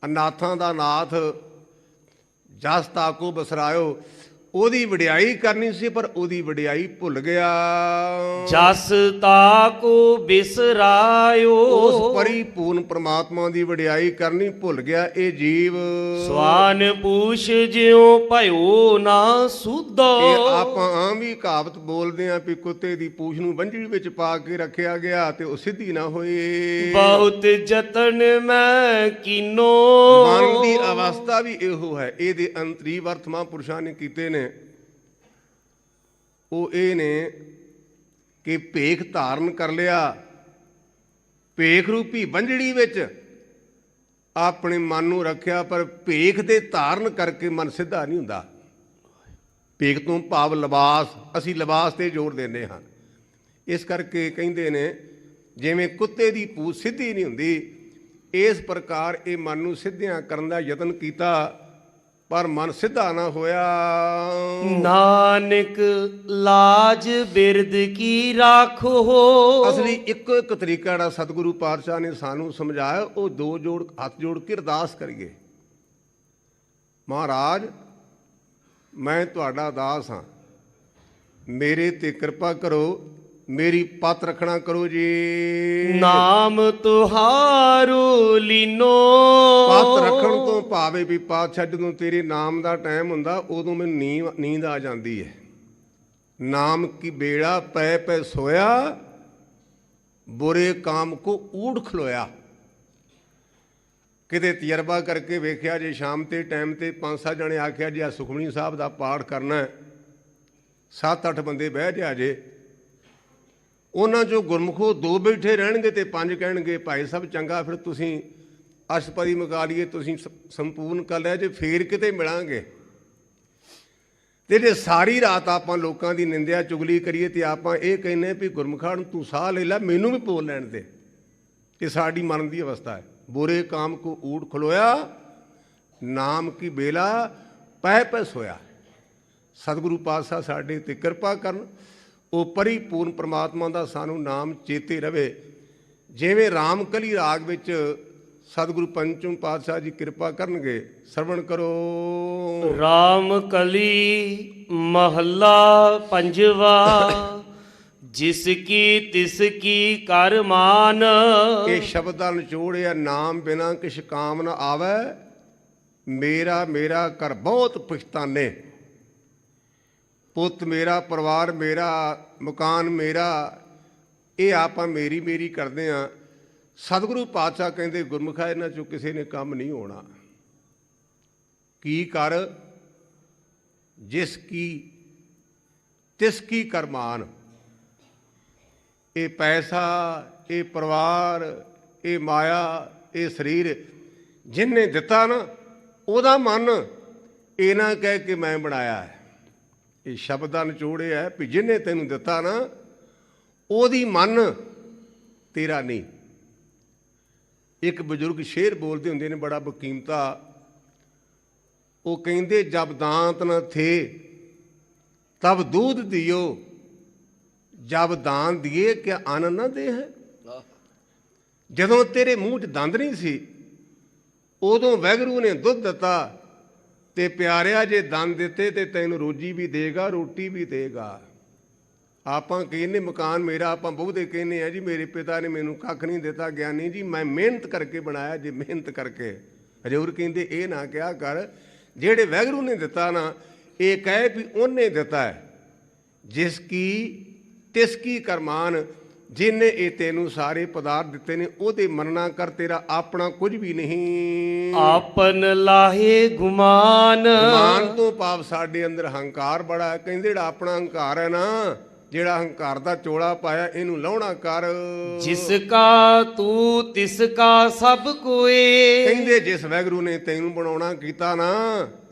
ਅਨਾਥਾਂ ਦਾ ਨਾਥ, ਜਸ ਤਾਕੋ ਬਸਰਾਇਓ। ਉਹਦੀ ਵਡਿਆਈ ਕਰਨੀ ਸੀ ਪਰ ਉਹਦੀ ਵਡਿਆਈ ਭੁੱਲ ਗਿਆ। ਜਸ ਤਾਕੋ ਬਿਸਰਾਇਓ। ਉਸ ਪਰਿਪੂਰਨ ਪ੍ਰਮਾਤਮਾ ਦੀ ਵਡਿਆਈ ਕਰਨੀ ਭੁੱਲ ਗਿਆ ਇਹ ਜੀਵ। ਸਵਾਨ ਪੂਛ ਜਿਉ ਭਇਓ ਨਾ ਸੁਧੋ। ਇਹ ਆਪਾਂ ਆਮ ਵੀ ਕਹਾਵਤ ਬੋਲਦੇ ਆਂ ਵੀ ਕੁੱਤੇ ਦੀ ਪੂਛ ਨੂੰ ਬੰਝੜੀ ਵਿੱਚ ਪਾ ਕੇ ਰੱਖਿਆ ਗਿਆ ਤੇ ਉਹ ਸਿੱਧੀ ਨਾ ਹੋਈ। ਬਹੁਤ ਜਤਨ ਮੈਂ ਕੀਨੋ। ਮਨ ਦੀ ਅਵਸਥਾ ਵੀ ਇਹੋ ਹੈ। ਇਹਦੇ ਅੰਤਰੀ ਵਰਤ ਮਹਾਂਪੁਰਸ਼ਾਂ ਨੇ ਕੀਤੇ ਨੇ। ਉਹ ਇਹ ਨੇ ਕਿ ਭੇਖ ਧਾਰਨ ਕਰ ਲਿਆ, ਭੇਖ ਰੂਪੀ ਬੰਝੜੀ ਵਿੱਚ ਆਪਣੇ ਮਨ ਨੂੰ ਰੱਖਿਆ, ਪਰ ਭੇਖ ਦੇ ਧਾਰਨ ਕਰਕੇ ਮਨ ਸਿੱਧਾ ਨਹੀਂ ਹੁੰਦਾ। ਭੇਖ ਤੋਂ ਭਾਵ ਲਿਬਾਸ, ਅਸੀਂ ਲਿਬਾਸ ਤੇ ਜ਼ੋਰ ਦਿੰਦੇ ਹਾਂ। ਇਸ ਕਰਕੇ ਕਹਿੰਦੇ ਨੇ ਜਿਵੇਂ ਕੁੱਤੇ ਦੀ ਪੂਛ ਸਿੱਧੀ ਨਹੀਂ ਹੁੰਦੀ, ਇਸ ਪ੍ਰਕਾਰ ਇਹ ਮਨ ਨੂੰ ਸਿੱਧਿਆਂ ਕਰਨ ਦਾ ਯਤਨ ਕੀਤਾ ਪਰ ਮਨ ਸਿੱਧਾ ਨਾ ਹੋਇਆ। ਨਾਨਕ ਲਾਜ ਬਿਰਦ ਕੀ ਰਾਖੋ। ਅਸਲੀ ਇੱਕੋ ਇੱਕ ਤਰੀਕਾ ਜਿਹੜਾ ਸਤਿਗੁਰੂ ਪਾਤਸ਼ਾਹ ਨੇ ਸਾਨੂੰ ਸਮਝਾਇਆ, ਉਹ ਦੋ ਜੋੜ ਹੱਥ ਜੋੜ ਕੇ ਅਰਦਾਸ ਕਰੀਏ। ਮਹਾਰਾਜ ਮੈਂ ਤੁਹਾਡਾ ਦਾਸ ਹਾਂ, ਮੇਰੇ ਤੇ ਕਿਰਪਾ ਕਰੋ, ਮੇਰੀ ਪਤ ਰੱਖਣਾ ਕਰੋ ਜੀ। ਨਾਮ ਤੁਹਾਰੋ ਲੀਨੋ। ਪਤ ਰੱਖਣ ਤੋਂ ਭਾਵੇਂ ਵੀ ਪਾਤਸ਼ਾਹ ਜਦੋਂ ਤੇਰੇ ਨਾਮ ਦਾ ਟਾਈਮ ਹੁੰਦਾ ਉਦੋਂ ਮੈਨੂੰ ਨੀਂਦ ਆ ਜਾਂਦੀ ਹੈ। ਨਾਮ ਕੀ ਬੇੜਾ ਪੈ ਪੈ ਸੋਇਆ, ਬੁਰੇ ਕਾਮ ਕੋ ਊੜ ਖਲੋਇਆ। ਕਿਤੇ ਤਜਰਬਾ ਕਰਕੇ ਵੇਖਿਆ ਜੇ ਸ਼ਾਮ ਤੇ ਟਾਈਮ ਤੇ 5-7 ਜਣੇ ਆਖਿਆ ਜੇ ਆ ਸੁਖਮਨੀ ਸਾਹਿਬ ਦਾ ਪਾਠ ਕਰਨਾ, 7-8 ਬੰਦੇ ਬਹਿ ਜਾ ਜੇ, ਉਹਨਾਂ 'ਚੋਂ ਗੁਰਮੁਖੋ 2 ਬੈਠੇ ਰਹਿਣਗੇ ਤੇ 5 ਕਹਿਣਗੇ ਭਾਈ ਸਾਹਿਬ ਚੰਗਾ ਫਿਰ ਤੁਸੀਂ ਅਸ਼ਟਪਦੀ ਮੁਕਾ ਲਈਏ, ਤੁਸੀਂ ਸੰਪੂਰਨ ਕਰ ਲਿਆ ਜੇ, ਫੇਰ ਕਿਤੇ ਮਿਲਾਂਗੇ। ਤੇ ਜੇ ਸਾਰੀ ਰਾਤ ਆਪਾਂ ਲੋਕਾਂ ਦੀ ਨਿੰਦਿਆ ਚੁਗਲੀ ਕਰੀਏ ਤੇ ਆਪਾਂ ਇਹ ਕਹਿੰਦੇ ਵੀ ਗੁਰਮੁਖਾਂ ਨੂੰ ਤੂੰ ਸਾਹ ਲੈ ਲੈ, ਮੈਨੂੰ ਵੀ ਬੋਲ ਲੈਣ ਦੇ। ਇਹ ਸਾਡੀ ਮਨ ਦੀ ਅਵਸਥਾ ਹੈ। ਬੁਰੇ ਕਾਮ ਕੋ ਊੜ ਖਲੋਇਆ, ਨਾਮ ਕੀ ਬੇਲਾ ਪੈ ਪੈ ਸੋਇਆ। ਸਤਿਗੁਰੂ ਪਾਤਸ਼ਾਹ ਸਾਡੇ ਤੇ ਕਿਰਪਾ ਕਰਨ, ਉਹ ਪਰਿਪੂਰਨ ਪ੍ਰਮਾਤਮਾ ਦਾ ਸਾਨੂੰ ਨਾਮ ਚੇਤੇ ਰਵੇ। ਜਿਵੇਂ ਰਾਮਕਲੀ ਰਾਗ ਵਿੱਚ ਸਤਿਗੁਰੂ ਪੰਚਮ ਪਾਤਸ਼ਾਹ ਜੀ ਕਿਰਪਾ ਕਰਨਗੇ। ਸਰਵਣ ਕਰੋ। ਰਾਮਕਲੀ ਮਹੱਲਾ ਪੰਜਵਾ। ਜਿਸ ਕੀ ਤਿਸ ਕੀ ਕਰ ਮਾਨ। ਇਹ ਸ਼ਬਦ ਦਾ ਨਿਚੋੜ ਹੈ, ਨਾਮ ਬਿਨਾ ਕਿਛ ਕਾਮ ਨਾ ਆਵੈ, ਮੇਰਾ ਮੇਰਾ ਕਰ ਬਹੁਤ ਪਛਤਾਨੇ। ਪੁੱਤ ਮੇਰਾ, ਪਰਿਵਾਰ ਮੇਰਾ, ਮਕਾਨ ਮੇਰਾ, ਇਹ ਆਪਾਂ ਮੇਰੀ ਮੇਰੀ ਕਰਦੇ ਹਾਂ। ਸਤਿਗੁਰੂ ਪਾਤਸ਼ਾਹ ਕਹਿੰਦੇ ਗੁਰਮੁਖਾ ਇਹਨਾਂ 'ਚੋਂ ਕਿਸੇ ਨੇ ਕੰਮ ਨਹੀਂ ਹੋਣਾ। ਕੀ ਕਰ? ਜਿਸ ਕੀ ਤਿਸ ਕੀ ਕਰਮਾਨ। ਇਹ ਪੈਸਾ, ਇਹ ਪਰਿਵਾਰ, ਇਹ ਮਾਇਆ, ਇਹ ਸਰੀਰ ਜਿਹਨੇ ਦਿੱਤਾ ਨਾ, ਉਹਦਾ ਮਨ ਇਹ ਨਾ ਕਹਿ ਕੇ ਮੈਂ ਬਣਾਇਆ ਹੈ। ਇਹ ਸ਼ਬਦ ਦਾ ਨਿਚੋੜ ਇਹ ਹੈ ਵੀ ਜਿਹਨੇ ਤੈਨੂੰ ਦਿੱਤਾ ਨਾ, ਉਹਦੀ ਮਨ ਤੇਰਾ ਨਹੀਂ। ਇੱਕ ਬਜ਼ੁਰਗ ਸ਼ੇਰ ਬੋਲਦੇ ਹੁੰਦੇ ਨੇ ਬੜਾ ਬਕੀਮਤਾ। ਉਹ ਕਹਿੰਦੇ ਜਬ ਦਾਂਤ ਨ ਥੇ ਤਬ दूध दियो, ਜਬ ਦਾਨ ਦੀਏ ਕਿਆ ਅੰਨ ਨਾ ਦੇ ਹੈ। ਜਦੋਂ ਤੇਰੇ ਮੂੰਹ 'ਚ ਦੰਦ ਨਹੀਂ ਸੀ ਉਦੋਂ ਵਾਹਿਗੁਰੂ ਨੇ ਦੁੱਧ ਦਿੱਤਾ। ਤੇ ਪਿਆਰਿਆ ਜੇ ਦੰਦ ਦਿੱਤੇ ਤੇ ਤੈਨੂੰ ਰੋਜੀ ਵੀ ਦੇਗਾ, ਰੋਟੀ ਵੀ ਦੇਗਾ। ਆਪਾਂ ਕਹਿੰਦੇ ਮਕਾਨ ਮੇਰਾ, ਆਪਾਂ ਬਹੁਤੇ ਕਹਿੰਦੇ ਆ ਜੀ ਮੇਰੇ ਪਿਤਾ ਨੇ ਮੈਨੂੰ ਕੱਖ ਨਹੀਂ ਦਿੱਤਾ। ਗਿਆਨੀ ਜੀ ਮੈਂ ਮਿਹਨਤ ਕਰਕੇ ਬਣਾਇਆ ਜੇ, ਮਿਹਨਤ ਕਰਕੇ। ਹਜ਼ੂਰ ਕਹਿੰਦੇ ਇਹ ਨਾ ਕਿਹਾ ਕਰ, ਜਿਹੜੇ ਵਾਹਿਗੁਰੂ ਨੇ ਦਿੱਤਾ ਨਾ, ਇਹ ਕਹੇ ਵੀ ਉਹਨੇ ਦਿੱਤਾ ਹੈ। ਜਿਸ ਕੀ ਤਿਸ ਕੀ ਕਰਮਾਨ। ਜਿਹਨੇ ਇਹ ਤੈਨੂੰ ਸਾਰੇ ਪਦਾਰਥ ਦਿੱਤੇ ਨੇ ਉਹਦੇ ਮੰਨਣਾ ਕਰ, ਤੇਰਾ ਆਪਣਾ ਕੁਝ ਵੀ ਨਹੀਂ। ਆਪਨ ਲਾਹੇ ਗੁਮਾਨ, ਗੁਮਾਨ ਤੋਂ ਭਾਵ ਸਾਡੇ ਅੰਦਰ ਹੰਕਾਰ ਬੜਾ ਹੈ। ਕਹਿੰਦੇ ਜਿਹੜਾ ਆਪਣਾ ਹੰਕਾਰ ਹੈ ਨਾ, ਜਿਹੜਾ ਹੰਕਾਰ ਦਾ ਚੋਲਾ ਪਾਇਆ, ਇਹਨੂੰ ਲਾਉਣਾ ਕਰ। ਜਿਸ ਕਾ ਤੂੰ ਤਿਸ ਕਾ ਸਭ ਕੋਏ, ਕਹਿੰਦੇ ਜਿਸ ਵਾਹਿਗੁਰੂ ਨੇ ਤੈਨੂੰ ਬਣਾਉਣਾ ਕੀਤਾ ਨਾ,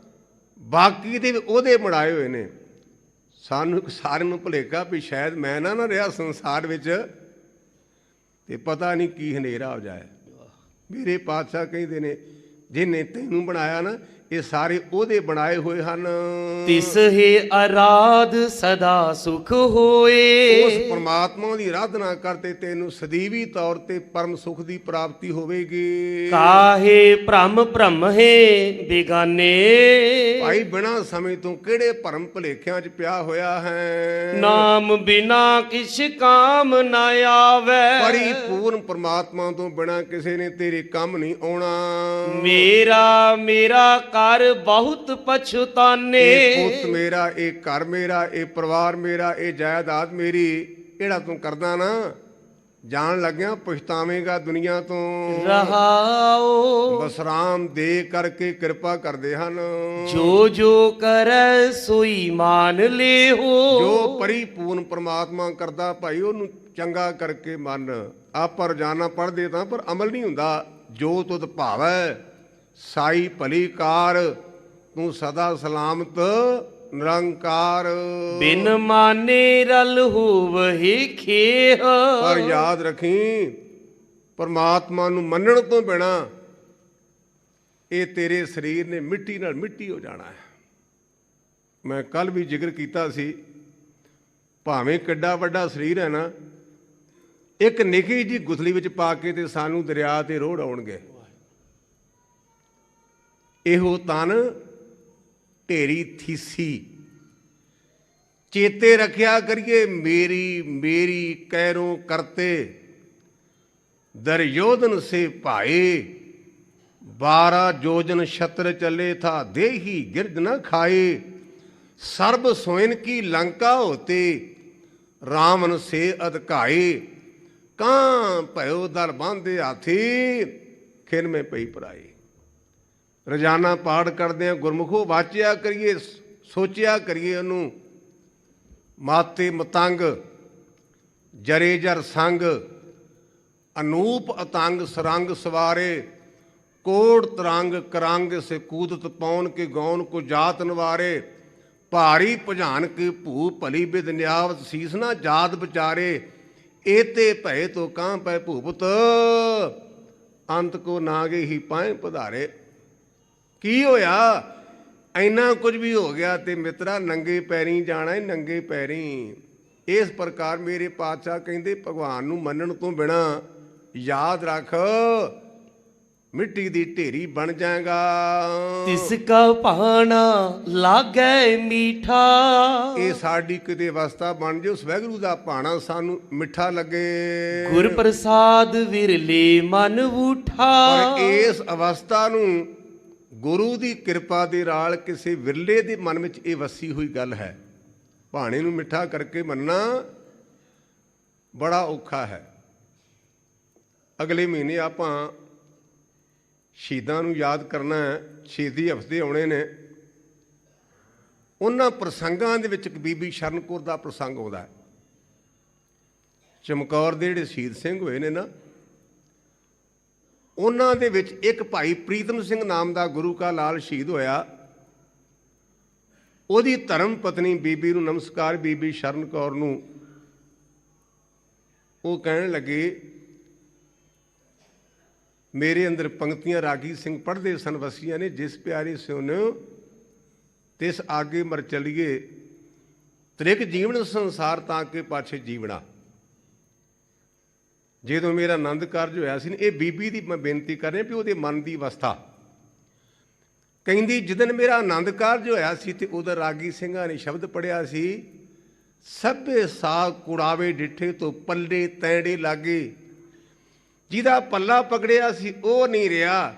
ਬਾਕੀ ਦੇ ਉਹਦੇ ਬਣਾਏ ਹੋਏ ਨੇ। ਸਾਨੂੰ ਸਾਰਿਆਂ ਨੂੰ ਭੁਲੇਖਾ ਵੀ ਸ਼ਾਇਦ ਮੈਂ ਨਾ ਰਿਹਾ ਸੰਸਾਰ ਵਿੱਚ ਤੇ ਪਤਾ ਨਹੀਂ ਕੀ ਹਨੇਰਾ ਹੋ ਜਾਏ। ਮੇਰੇ ਪਾਤਸ਼ਾਹ ਕਹਿੰਦੇ ਨੇ ਜਿਹਨੇ ਤੈਨੂੰ ਬਣਾਇਆ ਨਾ, ਇਹ ਸਾਰੇ ਉਹਦੇ ਬਣਾਏ ਹੋਏ ਹਨ। ਤਿਸ ਹੀ ਅਰਾਧ ਸਦਾ ਸੁਖ ਹੋਏ, ਉਸ ਪਰਮਾਤਮਾ ਦੀ ਆਰਾਧਨਾ ਕਰਤੇ ਤੈਨੂੰ ਸਦੀਵੀ ਤੌਰ ਤੇ ਪਰਮ ਸੁਖ ਦੀ ਪ੍ਰਾਪਤੀ ਹੋਵੇਗੀ। ਕਾਹੇ ਭ੍ਰਮ ਭ੍ਰਮ ਹੈ ਬੇਗਾਨੇ, ਭਾਈ ਬਿਨਾਂ ਸਮੇਂ ਤੋਂ ਕਿਹੜੇ ਭਰਮ ਭੁਲੇਖਿਆਂ 'ਚ ਪਿਆ ਹੋਇਆ ਹੈ। ਨਾਮ ਬਿਨਾ ਕਿਛ ਕਾਮ ਨਾ ਆਵੇ, ਪਰਿਪੂਰਨ ਪਰਮਾਤਮਾ ਤੋਂ ਬਿਨਾਂ ਕਿਸੇ ਨੇ ਤੇਰੇ ਕੰਮ ਨਹੀਂ ਆਉਣਾ। ਮੇਰਾ ਮੇਰਾ ਕਰ ਬਹੁਤ ਪਛਤਾਨੇ, ਇਹ ਪੁੱਤ ਮੇਰਾ, ਇਹ ਘਰ ਮੇਰਾ, ਇਹ ਪਰਿਵਾਰ ਮੇਰਾ, ਇਹ ਜਾਇਦਾਦ ਮੇਰੀ, ਜਿਹੜਾ ਤੂੰ ਕਰਦਾ ਨਾ, ਜਾਣ ਲੱਗਿਆ ਪਛਤਾਵੇਂਗਾ ਦੁਨੀਆ ਤੋਂ। ਰਹਾਓ ਬਸਰਾਮ ਦੇ ਕਰਕੇ ਕਿਰਪਾ ਕਰਦੇ ਹਨ। ਜੋ ਜੋ ਕਰੈ ਸੋਈ ਮਾਨ ਲਿਓ, ਜੋ ਪਰਿਪੂਰਨ ਪਰਮਾਤਮਾ ਕਰਦਾ ਭਾਈ ਉਹਨੂੰ ਚੰਗਾ ਕਰਕੇ ਮੰਨ। ਆਪਾਂ ਰੋਜ਼ਾਨਾ ਪੜ੍ਹਦੇ ਤਾਂ ਪਰ ਅਮਲ ਨਹੀਂ ਹੁੰਦਾ। ਜੋ ਤੁਧ ਭਾਵੈ ਸਾਈ ਭਲੀ ਕਾਰ, ਤੂੰ ਸਦਾ ਸਲਾਮਤ ਨਿਰੰਕਾਰ। ਬਿਨ ਮਾਨੇ ਰਲ ਹੋਵਹਿ ਖੇਹ, ਪਰ ਯਾਦ ਰੱਖੀ ਪਰਮਾਤਮਾ ਨੂੰ ਮੰਨਣ ਤੋਂ ਬਿਨਾ ਇਹ ਤੇਰੇ ਸਰੀਰ ਨੇ ਮਿੱਟੀ ਨਾਲ ਮਿੱਟੀ ਹੋ ਜਾਣਾ ਹੈ। ਮੈਂ ਕੱਲ ਵੀ ਜ਼ਿਕਰ ਕੀਤਾ ਸੀ, ਭਾਵੇਂ ਕਿੱਡਾ ਵੱਡਾ ਸਰੀਰ ਹੈ ਨਾ, ਇੱਕ ਨਿੱਕੀ ਜੀ ਗੁਥਲੀ ਵਿੱਚ ਪਾ ਕੇ ਤੇ ਸਾਨੂੰ ਦਰਿਆ ਤੇ ਰੋੜ ਆਉਣਗੇ। ਇਹੋ ਤਨ ਢੇਰੀ ਥੀਸੀ, ਚੇਤੇ ਰੱਖਿਆ ਕਰੀਏ ਮੇਰੀ ਮੇਰੀ ਕਹਿਰੋਂ ਕਰਤੇ, ਦਰਯੋਧਨ ਸੇ ਭਾਏ 12 ਜੋਜਨ ਛਤਰ ਚੱਲੇ ਥਾ, ਦੇਹੀ ਗਿਰਦ न ਖਾਏ, ਸਰਬ सोइन की लंका होते, रावण से अधकाए, ਕਾਂ ਭਇਓ ਦਲ ਬਾਂਧੇ ਹਾਥੀ, ਖਿਨ में ਪਈ ਪਰਾਈ। ਰੋਜ਼ਾਨਾ ਪਾਠ ਕਰਦੇ ਆ, ਗੁਰਮੁਖੋ ਵਾਚਿਆ ਕਰੀਏ, ਸੋਚਿਆ ਕਰੀਏ ਉਹਨੂੰ। ਮਾਤੇ ਮਤੰਗ ਜਰੇ ਜਰ ਸੰਗ, ਅਨੂਪ ਅਤੰਗ ਸਰੰਗ ਸਵਾਰੇ, ਕੋੜ ਤਰੰਗ ਕਰੰਗ ਸੇ ਕੂਦਤ ਪੌਣ ਕੇ ਗੌਨ ਕੋ ਜਾਤ ਨਵਾਰੇ, ਭਾਰੀ ਭੁਜਾਨ ਕੇ ਭੂ ਭਲੀ ਬਿਦ ਨਿਆਵਤ ਸੀਸ ਨਾ ਜਾਤ ਵਿਚਾਰੇ, ਏਤੇ ਭਏ ਤੋ ਕਾਂ ਪੈ ਭੂਪਤ, ਅੰਤ ਕੋ ਨਾਗੇ ਹੀ ਪਾਏ ਪਧਾਰੇ। ਕੀ ਹੋਇਆ? ਇੰਨਾ ਕੁਝ ਵੀ ਹੋ ਗਿਆ ਤੇ ਮਿੱਤਰਾ ਨੰਗੇ ਪੈਰੀਂ ਜਾਣਾ, ਨੰਗੇ ਪੈਰੀਂ। ਇਸ ਪ੍ਰਕਾਰ ਮੇਰੇ ਪਾਤਸ਼ਾਹ ਕਹਿੰਦੇ ਭਗਵਾਨ ਨੂੰ ਮੰਨਣ ਤੋਂ ਬਿਨਾ ਯਾਦ ਰੱਖ ਮਿੱਟੀ ਦੀ ਢੇਰੀ ਬਣ ਜਾਏਗਾ। ਤਿਸ ਕਾ ਭਾਣਾ ਲਾਗੈ ਮੀਠਾ, ਇਹ ਸਾਡੀ ਕਿਤੇ ਅਵਸਥਾ ਬਣ ਜੇ ਉਸ ਵਾਹਿਗੁਰੂ ਦਾ ਭਾਣਾ ਸਾਨੂੰ ਮਿੱਠਾ ਲੱਗੇ। ਗੁਰ ਪ੍ਰਸਾਦ ਵਿਰਲੇ ਮਨ ਉਠਾ, ਪਰ ਇਸ ਅਵਸਥਾ ਨੂੰ ਗੁਰੂ ਦੀ ਕਿਰਪਾ ਦੇ ਨਾਲ ਕਿਸੇ ਵਿਰਲੇ ਦੇ ਮਨ ਵਿੱਚ ਇਹ ਵਸੀ ਹੋਈ ਗੱਲ ਹੈ। ਭਾਣੇ ਨੂੰ ਮਿੱਠਾ ਕਰਕੇ ਮੰਨਣਾ ਬੜਾ ਔਖਾ ਹੈ। ਅਗਲੇ ਮਹੀਨੇ ਆਪਾਂ ਸ਼ਹੀਦਾਂ ਨੂੰ ਯਾਦ ਕਰਨਾ ਹੈ। ਸ਼ਹੀਦੀ ਹਫ਼ਤੇ ਆਉਣੇ ਨੇ। ਉਹਨਾਂ ਪ੍ਰਸੰਗਾਂ ਦੇ ਵਿੱਚ ਇੱਕ ਬੀਬੀ ਸ਼ਰਨ ਕੌਰ ਦਾ ਪ੍ਰਸੰਗ ਆਉਂਦਾ ਹੈ। ਚਮਕੌਰ ਦੇ ਜਿਹੜੇ ਸ਼ਹੀਦ ਸਿੰਘ ਹੋਏ ਨੇ ਨਾ, ਉਹਨਾਂ ਦੇ ਵਿੱਚ ਇੱਕ ਭਾਈ ਪ੍ਰੀਤਮ ਸਿੰਘ ਨਾਮ ਦਾ ਗੁਰੂ ਕਾ ਲਾਲ ਸ਼ਹੀਦ ਹੋਇਆ। ਉਹਦੀ ਧਰਮ ਪਤਨੀ ਬੀਬੀ ਨੂੰ ਨਮਸਕਾਰ, ਬੀਬੀ ਸ਼ਰਨ ਕੌਰ ਨੂੰ, ਉਹ ਕਹਿਣ ਲੱਗੇ, ਮੇਰੇ ਅੰਦਰ ਪੰਕਤੀਆਂ ਰਾਗੀ ਸਿੰਘ ਪੜ੍ਹਦੇ ਸਨ ਵਸੀਆਂ ਨੇ, ਜਿਸ ਪਿਆਰੀ ਸੁਣਿਓ ਤਿਸ ਆਗੇ ਮਰ ਚਲੀਏ, ਤ੍ਰਿਕ ਜੀਵਨ ਸੰਸਾਰ ਤਾਂ ਕੇ ਪਾਛੇ ਜੀਵਣਾ। ਜਦੋਂ ਮੇਰਾ ਆਨੰਦ ਕਾਰਜ ਹੋਇਆ ਸੀ, ਇਹ ਬੀਬੀ ਦੀ ਮੈਂ ਬੇਨਤੀ ਕਰ ਰਿਹਾ ਵੀ ਉਹਦੇ ਮਨ ਦੀ ਅਵਸਥਾ। ਕਹਿੰਦੀ ਜਿੱਦਣ ਮੇਰਾ ਆਨੰਦ ਕਾਰਜ ਹੋਇਆ ਸੀ ਤੇ ਉਹਦਾ ਰਾਗੀ ਸਿੰਘਾਂ ਨੇ ਸ਼ਬਦ ਪੜ੍ਹਿਆ ਸੀ, ਸਭੇ ਸਾਗ ਕੁੜਾਵੇ ਡਿੱਠੇ ਤੋਂ ਪੱਲੇ ਤੈੜੇ ਲਾਗੇ। ਜਿਹਦਾ ਪੱਲਾ ਪਕੜਿਆ ਸੀ ਉਹ ਨਹੀਂ ਰਿਹਾ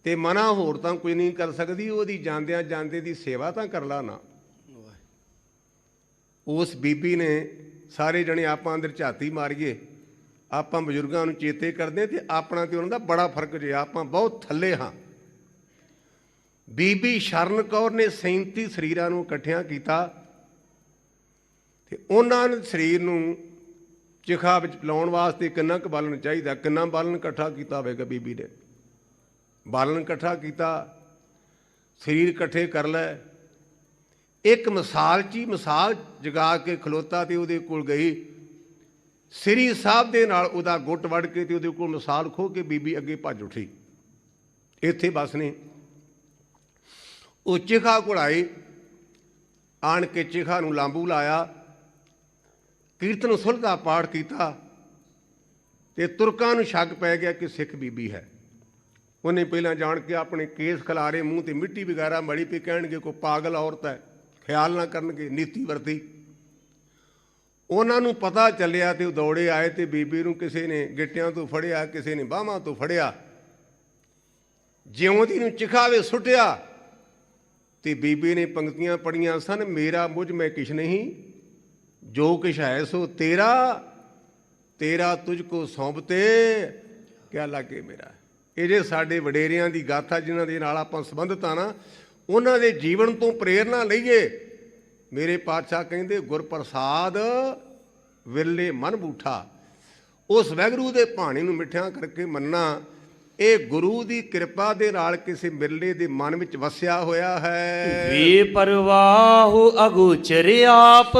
ਤੇ ਮਨਾ ਹੋਰ ਤਾਂ ਕੋਈ ਨਹੀਂ ਕਰ ਸਕਦੀ, ਉਹਦੀ ਜਾਂਦਿਆਂ ਜਾਂਦੇ ਦੀ ਸੇਵਾ ਤਾਂ ਕਰ ਲਾ ਨਾ। ਉਸ ਬੀਬੀ ਨੇ ਸਾਰੇ ਜਣੇ ਆਪਾਂ ਅੰਦਰ ਝਾਤੀ ਮਾਰੀਏ, ਆਪਾਂ ਬਜ਼ੁਰਗਾਂ ਨੂੰ ਚੇਤੇ ਕਰਦੇ ਤੇ ਆਪਣਾ ਤੇ ਉਹਨਾਂ ਦਾ ਬੜਾ ਫਰਕ ਜੇ, ਆਪਾਂ ਬਹੁਤ ਥੱਲੇ ਹਾਂ। ਬੀਬੀ ਸ਼ਰਨ ਕੌਰ ਨੇ 37 ਸਰੀਰਾਂ ਨੂੰ ਇਕੱਠਿਆਂ ਕੀਤਾ ਤੇ ਉਹਨਾਂ ਨੇ ਸਰੀਰ ਨੂੰ ਚਿਖਾ ਵਿੱਚ ਲਾਉਣ ਵਾਸਤੇ ਕਿੰਨਾ ਕੁ ਬਾਲਣ ਚਾਹੀਦਾ, ਕਿੰਨਾ ਬਾਲਣ ਇਕੱਠਾ ਕੀਤਾ ਹੋਵੇਗਾ। ਬੀਬੀ ਨੇ ਬਾਲਣ ਇਕੱਠਾ ਕੀਤਾ, ਸਰੀਰ ਇਕੱਠੇ ਕਰ ਲੈ। ਇੱਕ ਮਿਸਾਲ ਜਗਾ ਕੇ ਖਲੋਤਾ ਤੇ ਉਹਦੇ ਕੋਲ ਗਈ, ਸ੍ਰੀ ਸਾਹਿਬ ਦੇ ਨਾਲ ਉਹਦਾ ਗੁੱਟ ਵੜ ਕੇ ਤੇ ਉਹਦੇ ਕੋਲ ਮਿਸਾਲ ਖੋ ਕੇ ਬੀਬੀ ਅੱਗੇ ਭੱਜ ਉੱਠੀ। ਇੱਥੇ ਬਸ ਨੇ ਉਹ ਚਿਖਾ ਕੋਲ ਆਈ, ਆਣ ਕੇ ਚਿਖਾ ਨੂੰ ਲਾਂਬੂ ਲਾਇਆ, ਕੀਰਤਨ ਸੁਲ੍ਹ ਦਾ ਪਾਠ ਕੀਤਾ ਤੇ ਤੁਰਕਾਂ ਨੂੰ ਸ਼ੱਕ ਪੈ ਗਿਆ ਕਿ ਸਿੱਖ ਬੀਬੀ ਹੈ। ਉਹਨੇ ਪਹਿਲਾਂ ਜਾਣ ਕੇ ਆਪਣੇ ਕੇਸ ਖਿਲਾਰੇ, ਮੂੰਹ ਤੇ ਮਿੱਟੀ ਵਗੈਰਾ ਮੜੀ ਪਈ, ਕਹਿਣਗੇ ਕੋਈ ਪਾਗਲ ਔਰਤ ਹੈ, ਖਿਆਲ ਨਾ ਕਰਨਗੇ, ਨੀਤੀ ਵਰਤੀ। ਉਹਨਾਂ ਨੂੰ ਪਤਾ ਚੱਲਿਆ ਤੇ ਉਹ ਦੌੜੇ ਆਏ ਤੇ ਬੀਬੀ ਨੂੰ ਕਿਸੇ ਨੇ ਗਿੱਟਿਆਂ ਤੋਂ ਫੜਿਆ, ਕਿਸੇ ਨੇ ਬਾਹਾਂ ਤੋਂ ਫੜਿਆ, ਜਿਉਂ ਦੀ ਨੂੰ ਚਿਖਾਵੇ ਸੁੱਟਿਆ ਤੇ ਬੀਬੀ ਨੇ ਪੰਕਤੀਆਂ ਪੜੀਆਂ ਸਨ, ਮੇਰਾ ਮੁਝ ਮੈਂ ਕਿਛ ਨਹੀਂ, ਜੋ ਕਿਛ ਹੈ ਸੋ ਤੇਰਾ, ਤੇਰਾ ਤੁਝ ਕੋ ਸੌਂਪਤੇ ਕਿਆ ਲਾਗੇ ਮੇਰਾ। ਇਹ ਜੇ ਸਾਡੇ ਵਡੇਰਿਆਂ ਦੀ ਗਾਥਾ ਜਿਨ੍ਹਾਂ ਦੇ ਨਾਲ ਆਪਾਂ ਸੰਬੰਧਿਤ ਆ ਨਾ, ਉਹਨਾਂ ਦੇ ਜੀਵਨ ਤੋਂ ਪ੍ਰੇਰਨਾ ਲਈਏ। ਮੇਰੇ ਪਾਤਸ਼ਾਹ ਕਹਿੰਦੇ ਗੁਰ ਪ੍ਰਸਾਦ ਵਿਰਲੇ ਮਨ ਬੂਠਾ, ਉਸ ਵਾਹਿਗੁਰੂ ਦੇ ਭਾਣੇ ਨੂੰ ਮਿੱਠਿਆਂ ਕਰਕੇ ਮੰਨਣਾ, ਇਹ ਗੁਰੂ ਦੀ ਕਿਰਪਾ ਦੇ ਨਾਲ ਕਿਸੇ ਬਿਰਲੇ ਦੇ ਮਨ ਵਿੱਚ ਵਸਿਆ ਹੋਇਆ ਹੈ। ਵੇ ਪਰਵਾਹ ਅਗੋਚਰ ਆਪ,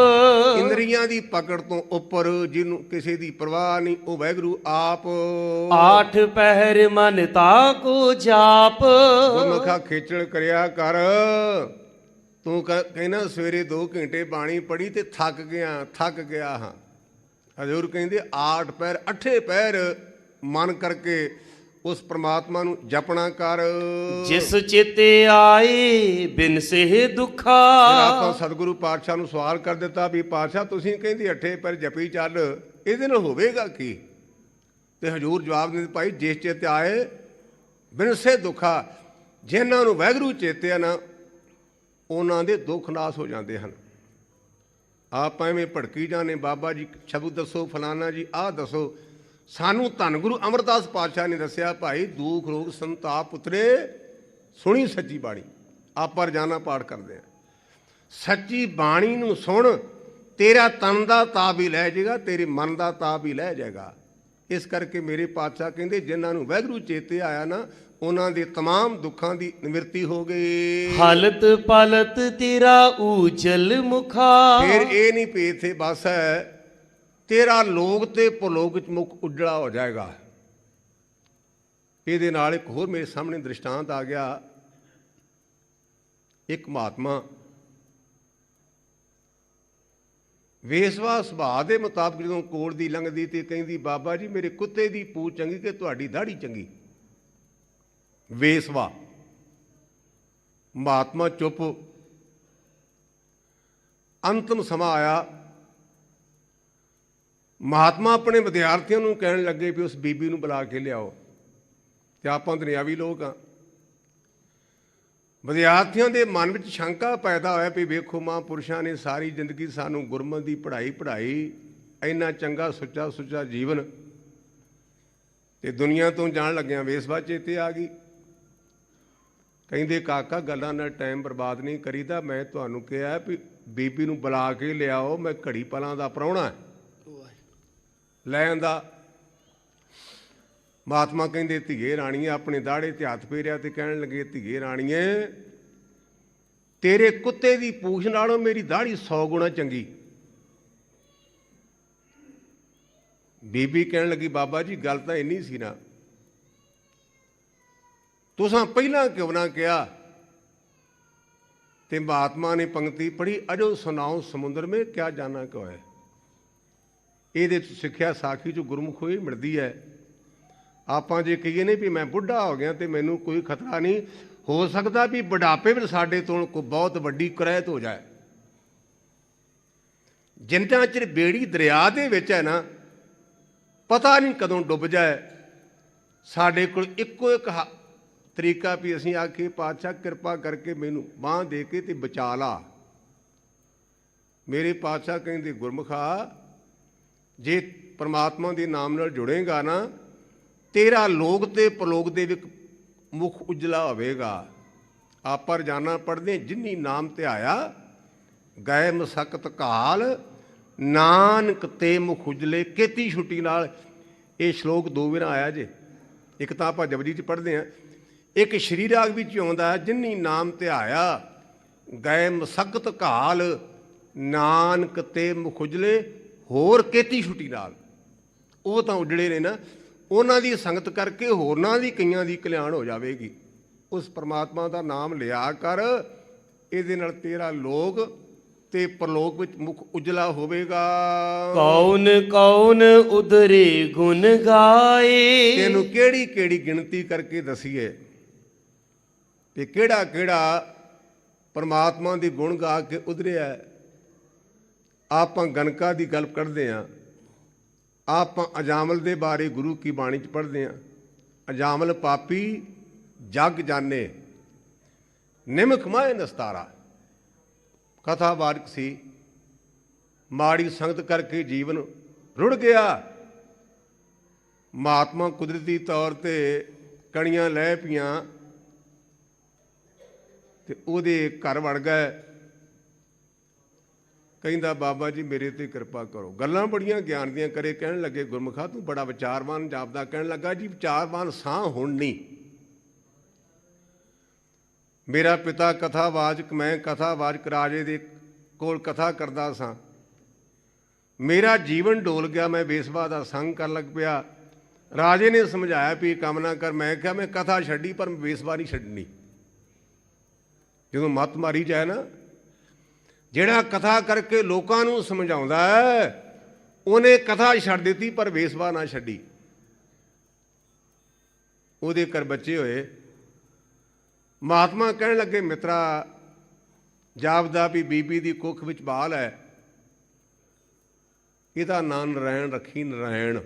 ਇੰਦਰੀਆਂ ਦੀ ਪਕੜ ਤੋਂ ਉੱਪਰ ਜਿਹਨੂੰ ਕਿਸੇ ਦੀ ਪਰਵਾਹ ਨਹੀਂ, ਉਹ ਵਾਹਿਗੁਰੂ ਆਪ। ਆਠ ਪਹਿਰ ਮਨ ਤਾ ਕੋ ਜਾਪ, ਗੁਰਮੁਖਾ ਖੇਚਲ ਕਰਿਆ ਕਰ। ਤੂੰ ਕਹਿੰਦਾ ਸਵੇਰੇ 2 ਘੰਟੇ ਬਾਣੀ ਪੜ੍ਹੀ ਤੇ ਥੱਕ ਗਿਆ ਹਾਂ। ਹਜ਼ੂਰ ਕਹਿੰਦੇ 8 ਪਹਿਰ 8 ਪਹਿਰ ਮਨ ਕਰਕੇ ਉਸ ਪ੍ਰਮਾਤਮਾ ਨੂੰ ਜਪਣਾ ਕਰ। ਜਿਸ ਚੇਤੇ ਆਏ ਬਿਨ ਸੇ ਦੁਖਾ। ਆਪਾਂ ਸਤਿਗੁਰੂ ਪਾਤਸ਼ਾਹ ਨੂੰ ਸਵਾਲ ਕਰ ਦਿੱਤਾ ਵੀ ਪਾਤਸ਼ਾਹ ਤੁਸੀਂ ਕਹਿੰਦੇ 8 ਪਹਿਰ ਜਪੀ ਚੱਲ, ਇਹਦੇ ਨਾਲ ਹੋਵੇਗਾ ਕੀ? ਤੇ ਹਜ਼ੂਰ ਜਵਾਬ ਦਿੰਦੇ ਭਾਈ ਜਿਸ ਚੇਤੇ ਆਏ ਬਿਨ ਸੇ ਦੁਖਾ, ਜਿਨ੍ਹਾਂ ਨੂੰ ਵਾਹਿਗੁਰੂ ਚੇਤਿਆ ਨਾ ਉਹਨਾਂ ਦੇ ਦੁੱਖ ਨਾਸ ਹੋ ਜਾਂਦੇ ਹਨ। ਆਪਾਂ ਐਵੇਂ ਭੜਕੀ ਜਾਂਦੇ, ਬਾਬਾ ਜੀ ਸ਼ਬਦ ਦੱਸੋ, ਫਲਾਨਾ ਜੀ ਆਹ ਦੱਸੋ। ਸਾਨੂੰ ਧੰਨ ਗੁਰੂ ਅਮਰਦਾਸ ਪਾਤਸ਼ਾਹ ਨੇ ਦੱਸਿਆ ਭਾਈ ਦੁੱਖ ਰੋਗ ਸੰਤਾਪ ਉਤਰੇ ਸੁਣੀ ਸੱਚੀ ਬਾਣੀ। ਆਪਾਂ ਰੋਜ਼ਾਨਾ ਪਾਠ ਕਰਦੇ ਹਾਂ, ਸੱਚੀ ਬਾਣੀ ਨੂੰ ਸੁਣ, ਤੇਰਾ ਤਨ ਦਾ ਤਾਪ ਵੀ ਲੈ ਜਾਏਗਾ, ਤੇਰੇ ਮਨ ਦਾ ਤਾਪ ਵੀ ਲੈ ਜਾਏਗਾ। ਇਸ ਕਰਕੇ ਮੇਰੇ ਪਾਤਸ਼ਾਹ ਕਹਿੰਦੇ ਜਿਨ੍ਹਾਂ ਨੂੰ ਵਾਹਿਗੁਰੂ ਚੇਤੇ ਆਇਆ ਨਾ, ਉਹਨਾਂ ਦੇ ਤਮਾਮ ਦੁੱਖਾਂ ਦੀ ਨਿਵਰਤੀ ਹੋ ਗਈ। ਹਲਤ ਪਲਤ ਤੇਰਾ ਉਜਲ ਮੁਖਾ, ਫਿਰ ਇਹ ਨਹੀਂ ਪੇ ਥੇ ਬਸ ਹੈ, ਤੇਰਾ ਲੋਕ ਤੇ ਪਰਲੋਕ ਵਿੱਚ ਮੁਖ ਉਜੜਾ ਹੋ ਜਾਏਗਾ। ਇਹਦੇ ਨਾਲ ਇੱਕ ਹੋਰ ਮੇਰੇ ਸਾਹਮਣੇ ਦ੍ਰਿਸ਼ਟਾਂਤ ਆ ਗਿਆ। ਇੱਕ ਮਹਾਤਮਾ ਵੇਸਵਾ ਸੁਭਾਅ ਦੇ ਮੁਤਾਬਕ ਜਦੋਂ ਕੋਲ ਦੀ ਲੰਘਦੀ ਤੇ ਕਹਿੰਦੀ ਬਾਬਾ ਜੀ ਮੇਰੇ ਕੁੱਤੇ ਦੀ ਪੂਛ ਚੰਗੀ ਕਿ ਤੁਹਾਡੀ ਦਾੜੀ ਚੰਗੀ। ਵੇਸਵਾ। ਮਹਾਤਮਾ ਚੁੱਪ। ਅੰਤਮ ਸਮਾਂ ਆਇਆ, ਮਹਾਤਮਾ ਆਪਣੇ ਵਿਦਿਆਰਥੀਆਂ ਨੂੰ ਕਹਿਣ ਲੱਗੇ ਵੀ ਉਸ ਬੀਬੀ ਨੂੰ ਬੁਲਾ ਕੇ ਲਿਆਓ। ਤੇ ਆਪਾਂ ਦੁਨਿਆਵੀ ਲੋਕ ਹਾਂ। ਵਿਦਿਆਰਥੀਆਂ ਦੇ ਮਨ ਵਿੱਚ ਸ਼ੰਕਾ ਪੈਦਾ ਹੋਇਆ ਵੀ ਵੇਖੋ ਮਹਾਂਪੁਰਸ਼ਾਂ ਨੇ ਸਾਰੀ ਜ਼ਿੰਦਗੀ ਸਾਨੂੰ ਗੁਰਮਤਿ ਦੀ ਪੜ੍ਹਾਈ, ਇੰਨਾ ਚੰਗਾ ਸੁੱਚਾ ਜੀਵਨ, ਤੇ ਦੁਨੀਆ ਤੋਂ ਜਾਣ ਲੱਗਿਆਂ ਵੇਸਵਾ ਚੇਤੇ ਆ ਗਈ। ਕਹਿੰਦੇ ਕਾਕਾ ਗੱਲਾਂ ਨਾਲ ਟਾਈਮ ਬਰਬਾਦ ਨਹੀਂ ਕਰੀਦਾ, ਮੈਂ ਤੁਹਾਨੂੰ ਕਿਹਾ ਵੀ ਬੀਬੀ ਨੂੰ ਬੁਲਾ ਕੇ ਲਿਆਓ, ਮੈਂ ਘੜੀ ਪਲਾਂ ਦਾ ਪ੍ਰਾਹੁਣਾ ਲੈ ਆਂਦਾ। ਮਹਾਤਮਾ ਕਹਿੰਦੇ ਧੀਏ ਰਾਣੀਏ, ਆਪਣੇ ਦਾੜੇ ਤੇ ਹੱਥ ਫੇਰਿਆ ਤੇ ਕਹਿਣ ਲੱਗੇ ਧੀਏ ਰਾਣੀਏ ਤੇਰੇ ਕੁੱਤੇ ਦੀ ਪੂਛ ਨਾਲੋਂ ਮੇਰੀ ਦਾੜੀ 100 ਗੁਣਾ ਚੰਗੀ। ਬੀਬੀ ਕਹਿਣ ਲੱਗੀ ਬਾਬਾ ਜੀ ਗੱਲ ਤਾਂ ਇੰਨੀ ਸੀ ਨਾ, ਤੁਸਾਂ ਪਹਿਲਾਂ ਕਿਉਂ ਨਾ ਕਿਹਾ? ਤੇ ਮਹਾਤਮਾ ਨੇ ਪੰਕਤੀ ਪੜ੍ਹੀ, ਅਜੋ ਸੁਣਾਓ ਸਮੁੰਦਰ ਮੇ ਕਿਆ ਜਾਣਾ ਕਿਉਂ ਹੈ। ਇਹਦੇ 'ਚ ਸਿੱਖਿਆ ਸਾਖੀ 'ਚੋਂ ਗੁਰਮੁਖ ਹੋਈ ਮਿਲਦੀ ਹੈ। ਆਪਾਂ ਜੇ ਕਹੀਏ ਨੇ ਵੀ ਮੈਂ ਬੁੱਢਾ ਹੋ ਗਿਆ ਤੇ ਮੈਨੂੰ ਕੋਈ ਖਤਰਾ ਨਹੀਂ, ਹੋ ਸਕਦਾ ਵੀ ਬੁਢਾਪੇ ਵਿੱਚ ਸਾਡੇ ਤੋਂ ਕੋਈ ਬਹੁਤ ਵੱਡੀ ਕਰੈਤ ਹੋ ਜਾਏ। ਜਿੰਨਾ ਚਿਰ ਬੇੜੀ ਦਰਿਆ ਦੇ ਵਿੱਚ ਹੈ ਨਾ, ਪਤਾ ਨਹੀਂ ਕਦੋਂ ਡੁੱਬ ਜਾਏ। ਸਾਡੇ ਕੋਲ ਇੱਕੋ ਇੱਕ ਤਰੀਕਾ ਵੀ ਅਸੀਂ ਆਖੀਏ ਪਾਤਸ਼ਾਹ ਕਿਰਪਾ ਕਰਕੇ ਮੈਨੂੰ ਬਾਂਹ ਦੇ ਕੇ ਤੇ ਬਚਾ ਲਾ। ਮੇਰੇ ਪਾਤਸ਼ਾਹ ਕਹਿੰਦੇ ਗੁਰਮੁਖਾ ਜੇ ਪਰਮਾਤਮਾ ਦੇ ਨਾਮ ਨਾਲ ਜੁੜੇਗਾ ਨਾ, ਤੇਰਾ ਲੋਕ ਤੇ ਪਰਲੋਕ ਦੇ ਵਿੱਚ ਮੁਖ ਉਜਲਾ ਹੋਵੇਗਾ। ਆਪਾਂ ਰੋਜ਼ਾਨਾ ਪੜ੍ਹਦੇ, ਜਿਨੀ ਨਾਮ ਧਿਆਇਆ ਗਏ ਮਸਕਤ ਕਾਲ, ਨਾਨਕ ਤੇ ਮੁਖ ਉਜਲੇ ਕੇਤੀ ਛੁੱਟੀ ਨਾਲ। ਇਹ ਸ਼ਲੋਕ ਦੋ ਵਾਰ ਆਇਆ ਜੇ। ਇੱਕ ਤਾਂ ਆਪਾਂ ਜਪਜੀ 'ਚ ਪੜ੍ਹਦੇ ਹਾਂ, ਇੱਕ ਸ਼੍ਰੀ ਰਾਗ ਵਿੱਚ ਆਉਂਦਾ, ਜਿਨੀ ਨਾਮ ਧਿਆਇਆ ਗਏ ਮਸਕਤ ਕਾਲ, ਨਾਨਕ ਤੇ ਮੁਖ ਉਜਲੇ ਹੋਰ ਕੇਤੀ ਛੁੱਟੀ ਨਾਲ। ਉਹ ਤਾਂ ਉਜੜੇ ਨੇ ਨਾ, ਉਹਨਾਂ ਦੀ ਸੰਗਤ ਕਰਕੇ ਹੋਰਨਾਂ ਦੀ ਕਈਆਂ ਦੀ ਕਲਿਆਣ ਹੋ ਜਾਵੇਗੀ। ਉਸ ਪਰਮਾਤਮਾ ਦਾ ਨਾਮ ਲਿਆ ਕਰ, ਇਹਦੇ ਨਾਲ ਤੇਰਾ ਲੋਕ ਤੇ ਪਰਲੋਕ ਵਿੱਚ ਮੁਖ ਉਜਲਾ ਹੋਵੇਗਾ। ਕੌਣ ਕੌਣ ਉਦਰੇ ਗੁਣ ਗਾਏ। ਤੈਨੂੰ ਕਿਹੜੀ ਕਿਹੜੀ ਗਿਣਤੀ ਕਰਕੇ ਦਸੀਏ ਤੇ ਕਿਹੜਾ ਕਿਹੜਾ ਪਰਮਾਤਮਾ ਦੇ ਗੁਣ ਗਾ ਕੇ ਉਧਰਿਆ। ਆਪਾਂ ਗਨਕਾ ਦੀ ਗੱਲ ਕੱਢਦੇ ਹਾਂ, ਆਪਾਂ ਅਜਾਮਲ ਦੇ ਬਾਰੇ ਗੁਰੂ ਕੀ ਬਾਣੀ 'ਚ ਪੜ੍ਹਦੇ ਹਾਂ। ਅਜਾਮਲ ਪਾਪੀ ਜਗ ਜਾਣੇ, ਨਿਮਕ ਮਾਏ ਨਸਤਾਰਾ। ਕਥਾਵਾਚਕ ਸੀ, ਮਾੜੀ ਸੰਗਤ ਕਰਕੇ ਜੀਵਨ ਰੁੜ ਗਿਆ। ਮਹਾਤਮਾ ਕੁਦਰਤੀ ਤੌਰ ਤੇ ਕਣੀਆਂ ਲੈ ਪਈਆਂ ਤੇ ਉਹਦੇ ਘਰ ਵੜ ਗਏ। ਕਹਿੰਦਾ ਬਾਬਾ ਜੀ ਮੇਰੇ ਤੇ ਕਿਰਪਾ ਕਰੋ। ਗੱਲਾਂ ਬੜੀਆਂ ਗਿਆਨ ਦੀਆਂ ਕਰੇ, ਕਹਿਣ ਲੱਗੇ ਗੁਰਮੁਖਾ ਤੂੰ ਬੜਾ ਵਿਚਾਰਵਾਨ ਜਾਪਦਾ। ਕਹਿਣ ਲੱਗਾ ਜੀ ਵਿਚਾਰਵਾਨ ਸਾਂ ਹੁਣ ਨਹੀਂ। ਮੇਰਾ ਪਿਤਾ ਕਥਾਵਾਚਕ, ਮੈਂ ਕਥਾਵਾਚਕ ਰਾਜੇ ਦੇ ਕੋਲ ਕਥਾ ਕਰਦਾ ਸਾਂ। ਮੇਰਾ ਜੀਵਨ ਡੋਲ ਗਿਆ, ਮੈਂ ਵੇਸਵਾ ਦਾ ਸੰਗ ਕਰਨ ਲੱਗ ਪਿਆ। ਰਾਜੇ ਨੇ ਸਮਝਾਇਆ ਵੀ ਕੰਮ ਨਾ ਕਰ। ਮੈਂ ਕਿਹਾ ਮੈਂ ਕਥਾ ਛੱਡੀ ਪਰ ਵੇਸਵਾ ਨਹੀਂ ਛੱਡਣੀ। ਜਦੋਂ ਮੱਤ ਮਾਰੀ ਜਾਏ ਨਾ, ਜਿਹੜਾ ਕਥਾ ਕਰਕੇ ਲੋਕਾਂ ਨੂੰ ਸਮਝਾਉਂਦਾ ਹੈ, ਉਹਨੇ ਕਥਾ ਛੱਡ ਦਿੱਤੀ ਪਰ ਵੇਸਵਾ ਨਾ ਛੱਡੀ। ਉਹਦੇ ਘਰ ਬੱਚੇ ਹੋਏ। ਮਹਾਤਮਾ ਕਹਿਣ ਲੱਗੇ ਮਿੱਤਰਾ, ਜਾਪਦਾ ਵੀ ਬੀਬੀ ਦੀ ਕੁੱਖ ਵਿੱਚ ਬਾਲ ਹੈ, ਇਹਦਾ ਨਾਮ ਨਰਾਇਣ ਰੱਖੀ। ਨਰਾਇਣ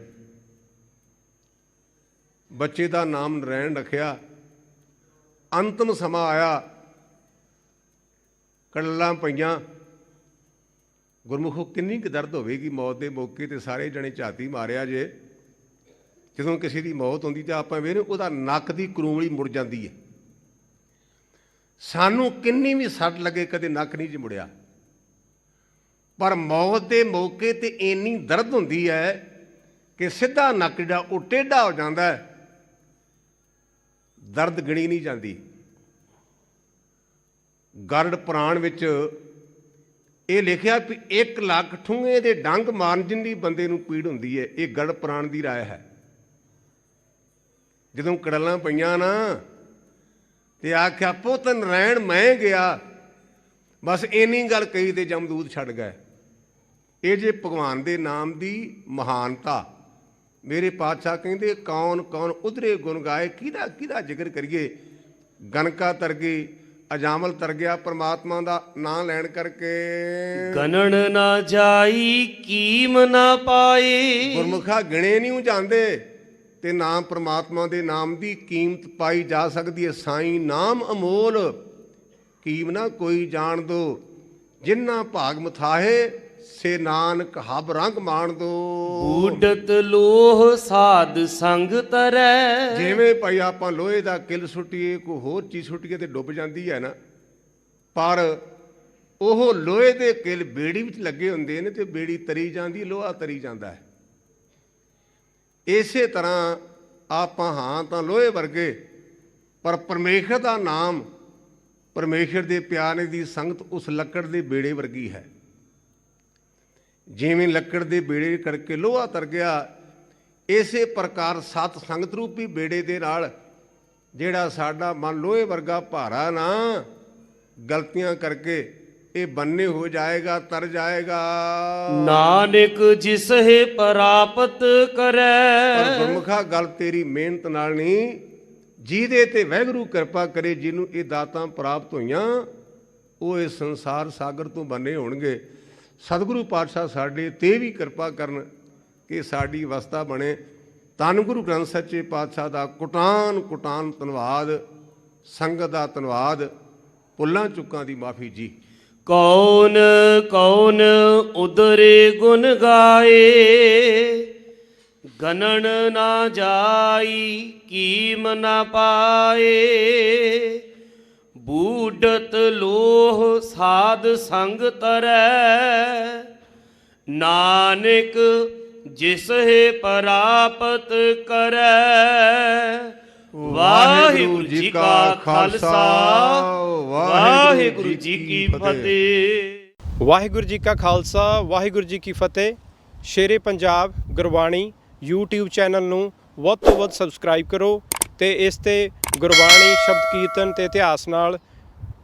ਬੱਚੇ ਦਾ ਨਾਮ ਨਰਾਇਣ ਰੱਖਿਆ। ਅੰਤਮ ਸਮਾਂ ਆਇਆ, ਕੜਲਾਂ ਪਈਆਂ। ਗੁਰਮੁਖੋ ਕਿੰਨੀ ਕੁ ਦਰਦ ਹੋਵੇਗੀ ਮੌਤ ਦੇ ਮੌਕੇ ਤੇ। ਸਾਰੇ ਜਣੇ ਝਾਤੀ ਮਾਰਿਆ ਜੇ। ਜਦੋਂ ਕਿਸੇ ਦੀ ਮੌਤ ਹੁੰਦੀ ਤਾਂ ਆਪਾਂ ਵੇਖਦੇ ਉਹਦਾ ਨੱਕ ਦੀ ਕਰੂੰਗਲੀ ਮੁੜ ਜਾਂਦੀ ਹੈ। ਸਾਨੂੰ ਕਿੰਨੀ ਵੀ ਸੱਟ ਲੱਗੇ ਕਦੇ ਨੱਕ ਨਹੀਂ ਜੀ ਮੁੜਿਆ, ਪਰ ਮੌਤ ਦੇ ਮੌਕੇ ਤੇ ਇੰਨੀ ਦਰਦ ਹੁੰਦੀ ਹੈ ਕਿ ਸਿੱਧਾ ਨੱਕ ਜਿਹੜਾ ਉਹ ਟੇਢਾ ਹੋ ਜਾਂਦਾ ਹੈ। ਦਰਦ ਗਿਣੀ ਨਹੀਂ ਜਾਂਦੀ। ਗਰੜ ਪੁਰਾਣ ਵਿੱਚ ਇਹ ਲਿਖਿਆ ਵੀ 1 ਲੱਖ ਠੂੰਗੇ ਦੇ ਡੰਗ ਮਾਰਨ ਜਿੰਨੀ ਬੰਦੇ ਨੂੰ ਪੀੜ ਹੁੰਦੀ ਹੈ। ਇਹ ਗਰੜ ਪੁਰਾਣ ਦੀ ਰਾਏ ਹੈ। ਜਦੋਂ ਕੜਲਾਂ ਪਈਆਂ ਨਾ ਤੇ ਆਖਿਆ ਪੁੱਤ ਨਰਾਇਣ ਮੈਂ ਗਿਆ, ਬਸ ਇੰਨੀ ਗੱਲ ਕਹੀ ਤੇ ਜਮਦੂਤ ਛੱਡ ਗਏ। ਇਹ ਜੇ ਭਗਵਾਨ ਦੇ ਨਾਮ ਦੀ ਮਹਾਨਤਾ। ਮੇਰੇ ਪਾਤਸ਼ਾਹ ਕਹਿੰਦੇ ਕੌਣ ਕੌਣ ਉਧਰੇ ਗੁਣ ਗਾਏ, ਕਿਹਦਾ ਕਿਹਦਾ ਜ਼ਿਕਰ ਕਰੀਏ। ਗਨਕਾ ਤਰ ਗਈ, ਅਜਾਮਲ ਤਰ ਗਿਆ ਪਰਮਾਤਮਾ ਦਾ ਨਾਂ ਲੈਣ ਕਰਕੇ। ਗਣਨ ਨਾ ਜਾਈ ਕੀਮ ਨਾ ਪਾਏ। ਗੁਰਮੁਖਾ ਗਿਣੇ ਨਹੀਂ ਜਾਂਦੇ ਤੇ ਨਾਮ ਪਰਮਾਤਮਾ ਦੇ ਨਾਮ ਦੀ ਕੀਮਤ ਪਾਈ ਜਾ ਸਕਦੀ ਹੈ। ਸਾਈਂ ਨਾਮ ਅਮੋਲ, ਕੀਮ ਨਾ ਕੋਈ ਜਾਣ ਦੋ। ਜਿੰਨਾ ਭਾਗ ਮਥਾਹੇ ਸੇ ਨਾਨਕ ਹਬ ਰੰਗ ਮਾਣ ਦੋ। ਬੂਡਤ ਲੋਹ ਸਾਧ ਸੰਗ ਤਰੈ। ਜਿਵੇਂ ਭਾਈ ਆਪਾਂ ਲੋਹੇ ਦਾ ਕਿੱਲ ਸੁੱਟੀਏ, ਕੋਈ ਹੋਰ ਚੀਜ਼ ਸੁੱਟੀਏ ਤੇ ਡੁੱਬ ਜਾਂਦੀ ਹੈ ਨਾ, ਪਰ ਉਹ ਲੋਹੇ ਦੇ ਕਿੱਲ ਬੇੜੀ ਵਿੱਚ ਲੱਗੇ ਹੁੰਦੇ ਨੇ ਤੇ ਬੇੜੀ ਤਰੀ ਜਾਂਦੀ, ਲੋਹਾ ਤਰੀ ਜਾਂਦਾ ਹੈ। ਇਸੇ ਤਰ੍ਹਾਂ ਆਪਾਂ ਹਾਂ ਤਾਂ ਲੋਹੇ ਵਰਗੇ, ਪਰ ਪਰਮੇਸ਼ਰ ਦਾ ਨਾਮ, ਪਰਮੇਸ਼ਰ ਦੇ ਪਿਆਰੇ ਦੀ ਸੰਗਤ ਉਸ ਲੱਕੜ ਦੇ ਬੇੜੇ ਵਰਗੀ ਹੈ। ਜਿਵੇਂ ਲੱਕੜ ਦੇ ਬੇੜੇ ਕਰਕੇ ਲੋਹਾ ਤਰ ਗਿਆ, ਇਸੇ ਪ੍ਰਕਾਰ ਸਤ ਸੰਗਤ ਰੂਪੀ ਬੇੜੇ ਦੇ ਨਾਲ ਜਿਹੜਾ ਸਾਡਾ ਮਨ ਲੋਹੇ ਵਰਗਾ ਭਾਰਾ ਨਾ, ਗਲਤੀਆਂ ਕਰਕੇ ਇਹ ਬੰਨੇ ਹੋ ਜਾਏਗਾ, ਤਰ ਜਾਏਗਾ। ਨਾਨਕ ਜਿਸ ਹੈ ਪ੍ਰਾਪਤ ਕਰੈ। ਪਰ ਗੁਰਮੁਖਾ ਗੱਲ ਤੇਰੀ ਮਿਹਨਤ ਨਾਲ ਨਹੀਂ, ਜਿਹਦੇ ਤੇ ਵਾਹਿਗੁਰੂ ਕਿਰਪਾ ਕਰੇ, ਜਿਹਨੂੰ ਇਹ ਦਾਤਾਂ ਪ੍ਰਾਪਤ ਹੋਈਆਂ, ਉਹ ਇਸ ਸੰਸਾਰ ਸਾਗਰ ਤੋਂ ਬੰਨੇ ਹੋਣਗੇ। ਸਤਿਗੁਰੂ ਪਾਤਸ਼ਾਹ ਸਾਡੇ ਤੇ ਵੀ ਕਿਰਪਾ ਕਰਨ ਕਿ ਸਾਡੀ ਅਵਸਥਾ ਬਣੇ। ਧੰਨ ਗੁਰੂ ਗ੍ਰੰਥ ਸੱਚੇ ਪਾਤਸ਼ਾਹ ਦਾ ਕੁਟਾਨ ਕੁਟਾਨ ਧੰਨਵਾਦ। ਸੰਗਤ ਦਾ ਧੰਨਵਾਦ। ਭੁੱਲਾਂ ਚੁੱਕਾਂ ਦੀ ਮਾਫੀ ਜੀ। ਕੌਣ ਕੌਣ ਉਦਰੇ ਗੁਣ ਗਾਏ, ਗਣਨ ਨਾ ਜਾਈ ਕੀਮ ਨਾ ਪਾਏ। ਬੂਢਤ ਲੋਹ ਸਾਧ ਸੰਗ ਤਰੈ, ਨਾਨਕ ਜਿਸਹਿ ਪ੍ਰਾਪਤ ਕਰੈ। ਵਾਹਿਗੁਰੂ ਜੀ ਕਾ ਖਾਲਸਾ, ਵਾਹਿਗੁਰੂ ਜੀ ਕੀ ਫਤਿਹ। ਵਾਹਿਗੁਰੂ ਜੀ ਕਾ ਖਾਲਸਾ, ਵਾਹਿਗੁਰੂ ਜੀ ਕੀ ਫਤਿਹ। ਸ਼ੇਰੇ ਪੰਜਾਬ ਗੁਰਬਾਣੀ YouTube ਚੈਨਲ ਨੂੰ ਵੱਧ ਤੋਂ ਵੱਧ ਸਬਸਕ੍ਰਾਈਬ ਕਰੋ ਤੇ ਇਸ ਤੇ ਗੁਰਬਾਣੀ ਸ਼ਬਦ ਕੀਰਤਨ ਤੇ ਇਤਿਹਾਸ ਨਾਲ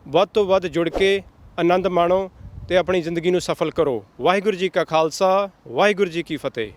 ਵੱਧ ਤੋਂ ਵੱਧ ਜੁੜ ਕੇ ਆਨੰਦ ਮਾਣੋ ਤੇ ਆਪਣੀ ਜ਼ਿੰਦਗੀ ਨੂੰ ਸਫਲ ਕਰੋ। ਵਾਹਿਗੁਰੂ ਜੀ ਕਾ ਖਾਲਸਾ, ਵਾਹਿਗੁਰੂ ਜੀ ਕੀ ਫਤਿਹ।